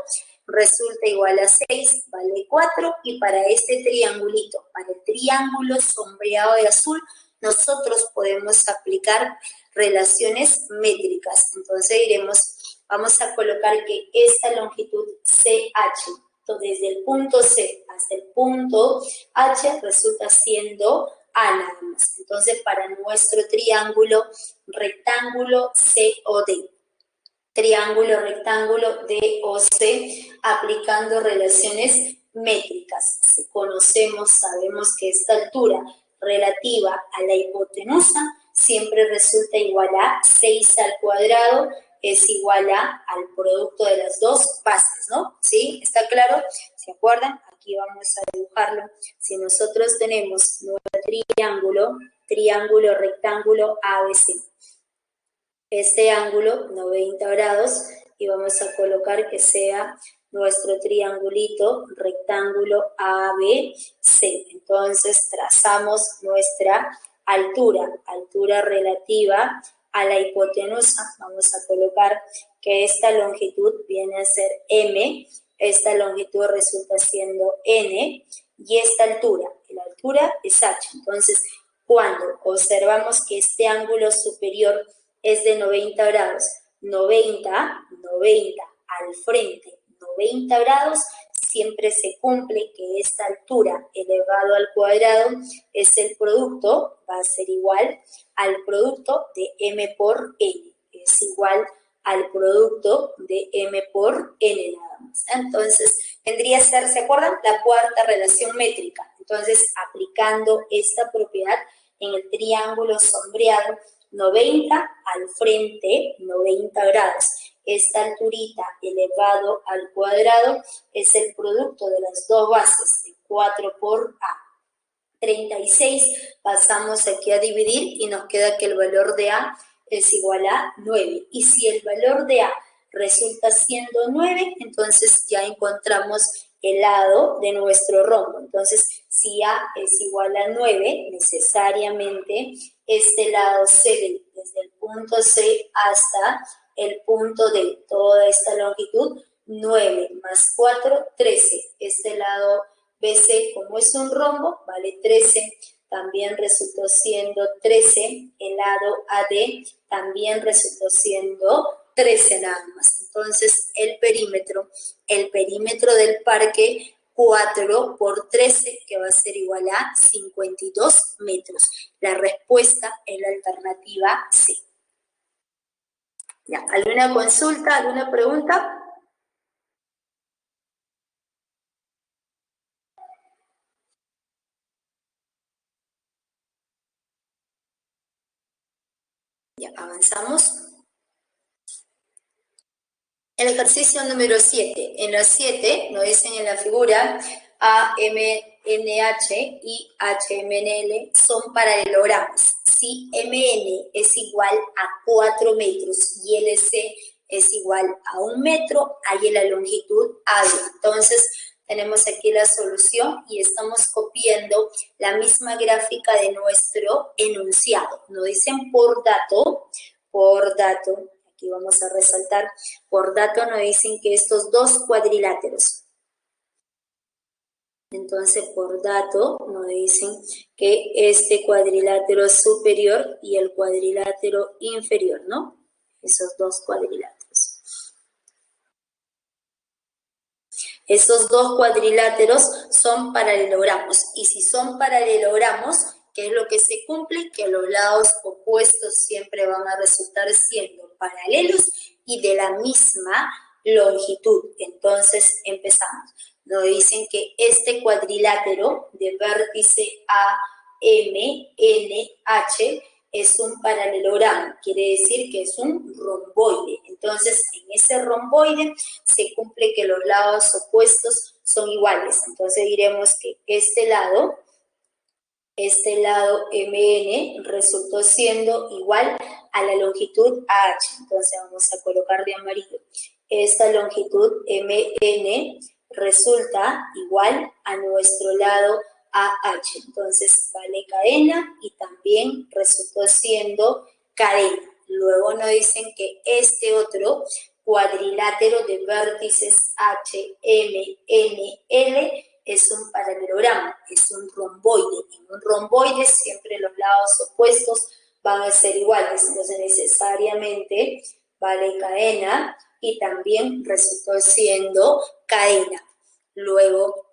resulta igual a 6, vale 4. Y para este triangulito, para el triángulo sombreado de azul, nosotros podemos aplicar relaciones métricas. Entonces, vamos a colocar que esta longitud CH, desde el punto C hasta el punto H resulta siendo A nada más. Entonces, para nuestro triángulo rectángulo COD, triángulo rectángulo DOC, aplicando relaciones métricas. Si conocemos, sabemos que esta altura relativa a la hipotenusa siempre resulta igual a 6 al cuadrado es igual al producto de las 2 bases, ¿no? ¿Sí? ¿Está claro? ¿Se acuerdan? Aquí vamos a dibujarlo. Si nosotros tenemos nuestro triángulo rectángulo ABC, este ángulo 90 grados y vamos a colocar que sea nuestro triangulito rectángulo ABC. Entonces trazamos nuestra altura relativa a la hipotenusa. Vamos a colocar que esta longitud viene a ser M, esta longitud resulta siendo N y esta altura, la altura es H. Entonces, cuando observamos que este ángulo superior es de 90 grados, 90, 90 al frente, 90 grados, siempre se cumple que esta altura elevado al cuadrado es el producto, va a ser igual al producto de m por n, es igual al producto de m por n nada más. Entonces, vendría a ser, ¿se acuerdan? La cuarta relación métrica. Entonces, aplicando esta propiedad en el triángulo sombreado, 90 al frente, 90 grados. Esta alturita elevado al cuadrado es el producto de las dos bases, de 4 por A. 36, pasamos aquí a dividir y nos queda que el valor de A es igual a 9. Y si el valor de A resulta siendo 9, entonces ya encontramos el lado de nuestro rombo. Entonces, si A es igual a 9, necesariamente este lado C desde el punto C hasta el punto D, toda esta longitud, 9 más 4, 13. Este lado BC, como es un rombo, vale 13, también resultó siendo 13, el lado AD también resultó siendo 13 nada más. Entonces, el perímetro del parque, 4 por 13, que va a ser igual a 52 metros. La respuesta es la alternativa C. ¿Ya? ¿Alguna consulta, alguna pregunta? Ya, avanzamos. El ejercicio número 7. En la 7 nos dicen en la figura AMNH y HMNL son paralelogramas. Si MN es igual a 4 metros y LC es igual a 1 metro, hay la longitud AB. Entonces, tenemos aquí la solución y estamos copiando la misma gráfica de nuestro enunciado. Nos dicen por dato, aquí vamos a resaltar, por dato nos dicen que estos dos cuadriláteros. Entonces, por dato nos dicen que este cuadrilátero superior y el cuadrilátero inferior, ¿no? Esos dos cuadriláteros. Esos dos cuadriláteros son paralelogramos. Y si son paralelogramos, ¿qué es lo que se cumple? Que los lados opuestos siempre van a resultar siendo paralelos y de la misma longitud. Entonces, empezamos. Nos dicen que este cuadrilátero de vértice A, M, N, H es un paralelogramo, quiere decir que es un romboide. Entonces, en ese romboide se cumple que los lados opuestos son iguales. Entonces, diremos que este lado MN resultó siendo igual a la longitud AH. Entonces, vamos a colocar de amarillo. Esta longitud MN resulta igual a nuestro lado AH. Entonces, vale cadena y también resultó siendo cadena. Luego nos dicen que este otro cuadrilátero de vértices H, M, N, L es un paralelogramo, es un romboide. En un romboide siempre los lados opuestos van a ser iguales. Entonces, necesariamente vale cadena y también resultó siendo cadena. Luego,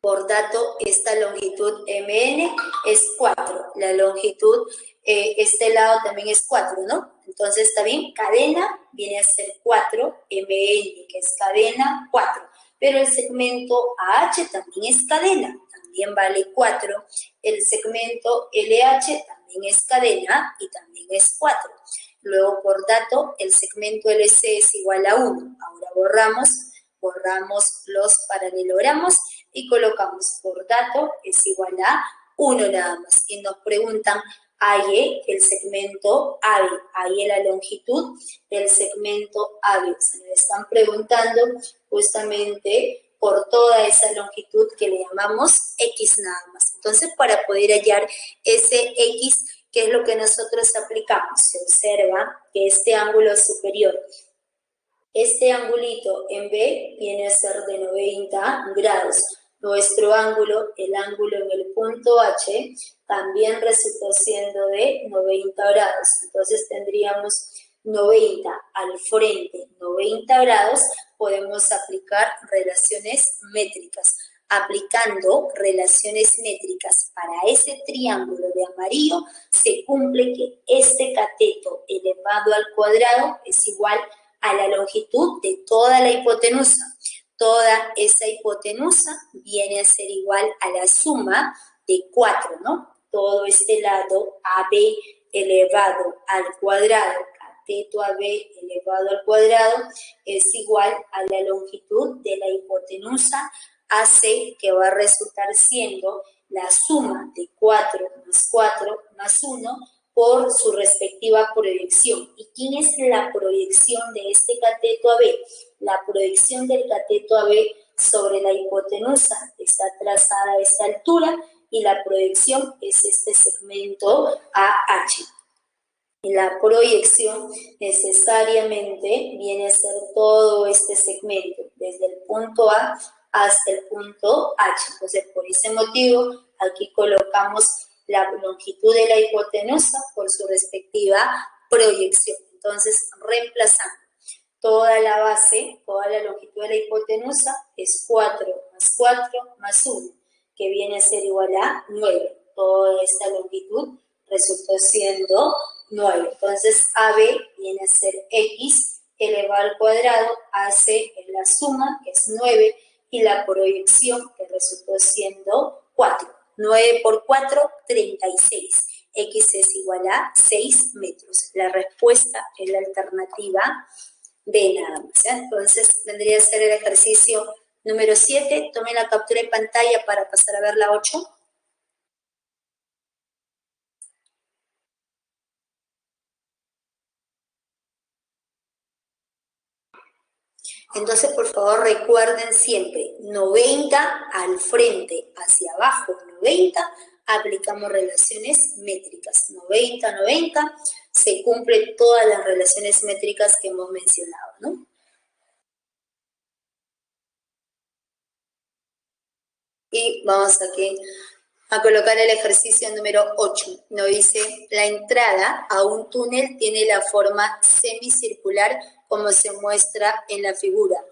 por dato, esta longitud MN es 4. La longitud, este lado también es 4, ¿no? Entonces, ¿está bien? Cadena viene a ser 4, MN, que es cadena, 4. Pero el segmento AH también es cadena, también vale 4. El segmento LH también es cadena y también es 4. Luego, por dato, el segmento LC es igual a 1. Ahora borramos los paralelogramos y colocamos por dato es igual a 1 nada más. Y nos preguntan AE, el segmento AB, AE la longitud del segmento AB. Se nos están preguntando justamente por toda esa longitud que le llamamos X nada más. Entonces, para poder hallar ese X, ¿qué es lo que nosotros aplicamos? Se observa que este ángulo superior, este angulito en B viene a ser de 90 grados. Nuestro ángulo, el ángulo en el punto H, también resultó siendo de 90 grados. Entonces tendríamos 90 al frente, 90 grados, podemos aplicar relaciones métricas. Aplicando relaciones métricas para ese triángulo de amarillo, se cumple que este cateto elevado al cuadrado es igual a la longitud de toda la hipotenusa. Toda esa hipotenusa viene a ser igual a la suma de 4, ¿no? Todo este lado AB elevado al cuadrado, cateto AB elevado al cuadrado, es igual a la longitud de la hipotenusa AC, que va a resultar siendo la suma de 4 más 1 por su respectiva proyección. ¿Y quién es la proyección de este cateto AB? La proyección del cateto AB sobre la hipotenusa está trazada a esta altura y la proyección es este segmento AH. Y la proyección necesariamente viene a ser todo este segmento, desde el punto A hasta el punto H. Entonces, por ese motivo, aquí colocamos la longitud de la hipotenusa por su respectiva proyección. Entonces, reemplazando toda la base, toda la longitud de la hipotenusa es 4 más 1, que viene a ser igual a 9. Toda esta longitud resultó siendo 9. Entonces, AB viene a ser X elevado al cuadrado, AC es la suma, que es 9, y la proyección, que resultó siendo 4. 9 por 4, 36. X es igual a 6 metros. La respuesta es la alternativa B nada más. Entonces, vendría a ser el ejercicio número 7. Tomen la captura de pantalla para pasar a ver la 8. Entonces, por favor, recuerden siempre, 90 al frente, hacia abajo, 90, aplicamos relaciones métricas. 90, 90, se cumplen todas las relaciones métricas que hemos mencionado, ¿no? Y vamos aquí a colocar el ejercicio número 8. Nos dice, la entrada a un túnel tiene la forma semicircular como se muestra en la figura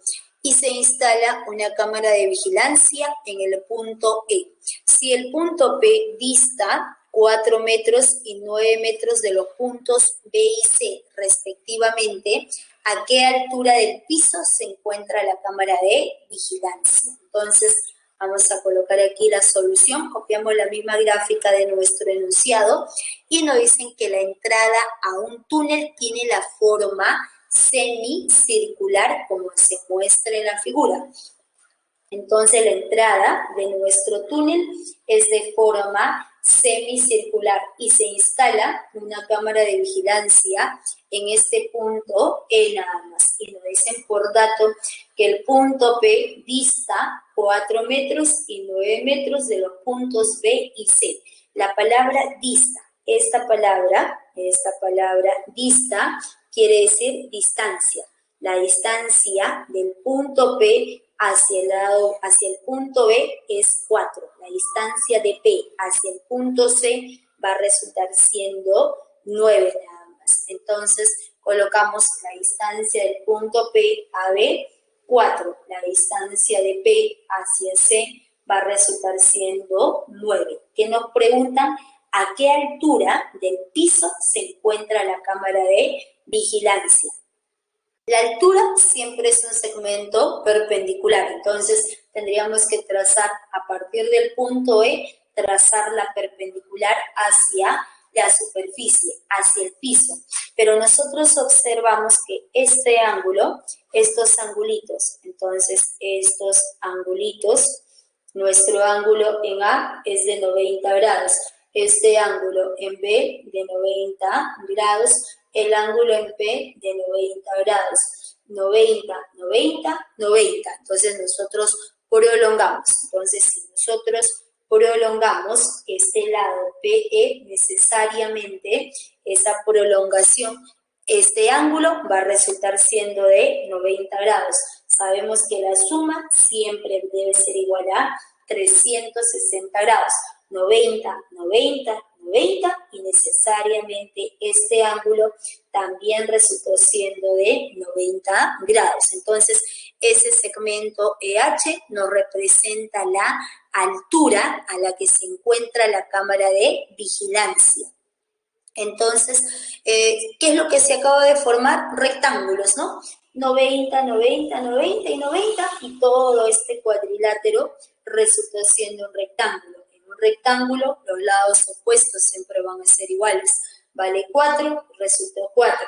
y se instala una cámara de vigilancia en el punto E. Si el punto P dista 4 metros y 9 metros de los puntos B y C respectivamente, ¿a qué altura del piso se encuentra la cámara de vigilancia? Entonces, vamos a colocar aquí la solución, copiamos la misma gráfica de nuestro enunciado y nos dicen que la entrada a un túnel tiene la forma semicircular como se muestra en la figura. Entonces la entrada de nuestro túnel es de forma semicircular y se instala una cámara de vigilancia en este punto E nada más. Y nos dicen por dato que el punto P dista 4 metros y 9 metros de los puntos B y C. La palabra dista, esta palabra dista quiere decir distancia. La distancia del punto P hacia el punto B es 4. La distancia de P hacia el punto C va a resultar siendo 9 nada más. Entonces, colocamos la distancia del punto P a B, 4. La distancia de P hacia C va a resultar siendo 9. ¿Qué nos preguntan? ¿A qué altura del piso se encuentra la cámara de vigilancia? La altura siempre es un segmento perpendicular, entonces tendríamos que trazar a partir del punto E, trazar la perpendicular hacia la superficie, hacia el piso. Pero nosotros observamos que este ángulo, estos angulitos, entonces estos angulitos, nuestro ángulo en A es de 90 grados, este ángulo en B de 90 grados, el ángulo en P de 90 grados, 90, 90, 90. Entonces nosotros prolongamos. Entonces si nosotros prolongamos este lado PE, necesariamente esa prolongación, este ángulo va a resultar siendo de 90 grados. Sabemos que la suma siempre debe ser igual a 360 grados. 90, 90, 90 y necesariamente este ángulo también resultó siendo de 90 grados. Entonces, ese segmento EH nos representa la altura a la que se encuentra la cámara de vigilancia. Entonces, ¿qué es lo que se acaba de formar? Rectángulos, ¿no? 90, 90, 90 y 90, y todo este cuadrilátero resultó siendo un rectángulo. En un rectángulo, los lados opuestos siempre van a ser iguales. Vale 4, resultó 4.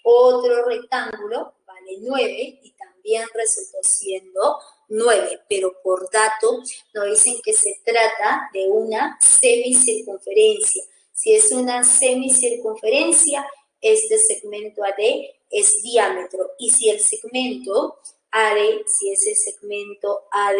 Otro rectángulo vale 9 y también resultó siendo 9, pero por dato nos dicen que se trata de una semicircunferencia. Si es una semicircunferencia, este segmento AD es diámetro. Y si el segmento AD, si ese segmento AD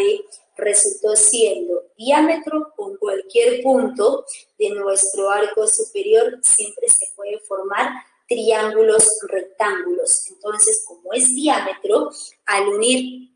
resultó siendo diámetro, con cualquier punto de nuestro arco superior siempre se puede formar triángulos rectángulos. Entonces, como es diámetro, al unir,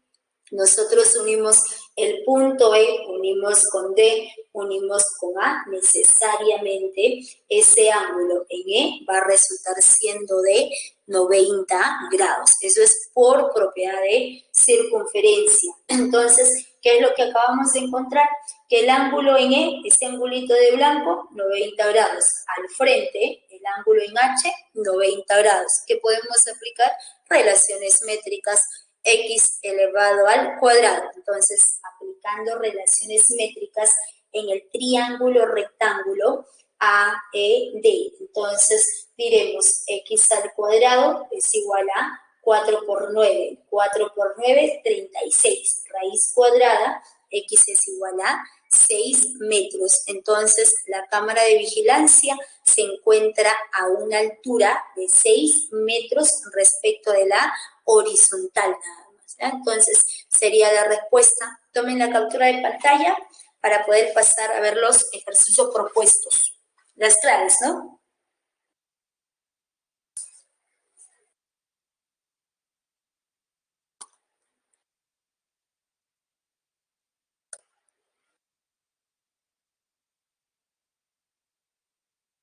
nosotros unimos el punto E, unimos con D, unimos con A, necesariamente ese ángulo en E va a resultar siendo de 90 grados. Eso es por propiedad de circunferencia. Entonces, ¿qué es lo que acabamos de encontrar? Que el ángulo en E, ese angulito de blanco, 90 grados. Al frente, el ángulo en H, 90 grados. ¿Qué podemos aplicar? Relaciones métricas, x elevado al cuadrado. Entonces, aplicando relaciones métricas en el triángulo rectángulo AED. Entonces, diremos x al cuadrado es igual a 4 por 9. 4 por 9, 36. Raíz cuadrada, x es igual a 6 metros. Entonces, la cámara de vigilancia se encuentra a una altura de 6 metros respecto de la horizontal nada más, ¿ya? Entonces, sería la respuesta. Tomen la captura de pantalla para poder pasar a ver los ejercicios propuestos. Las claves, ¿no?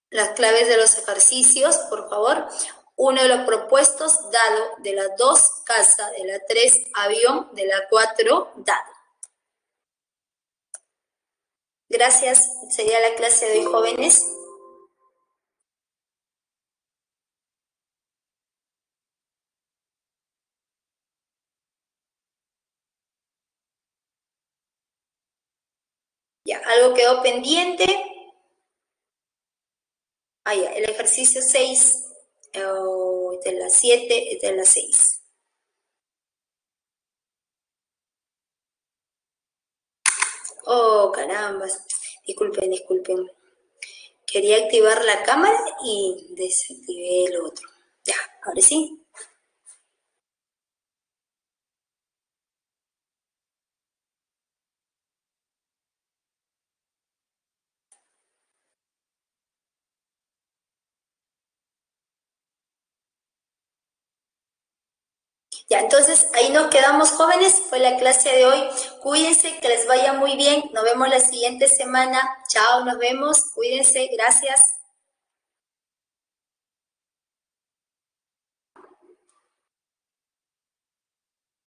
Las claves de los ejercicios, por favor. Uno de los propuestos, dado. De la 2, casa. De la 3, avión. De la 4, dado. Gracias. Sería la clase de hoy, jóvenes. Ya, algo quedó pendiente. Ah, ya, el ejercicio 6, de la 7, de la 6. Oh, caramba. Disculpen, disculpen. Quería activar la cámara y desactivé el otro. Ya, ahora sí. Ya, entonces ahí nos quedamos, jóvenes. Fue la clase de hoy. Cuídense, que les vaya muy bien. Nos vemos la siguiente semana. Chao, nos vemos. Cuídense, gracias.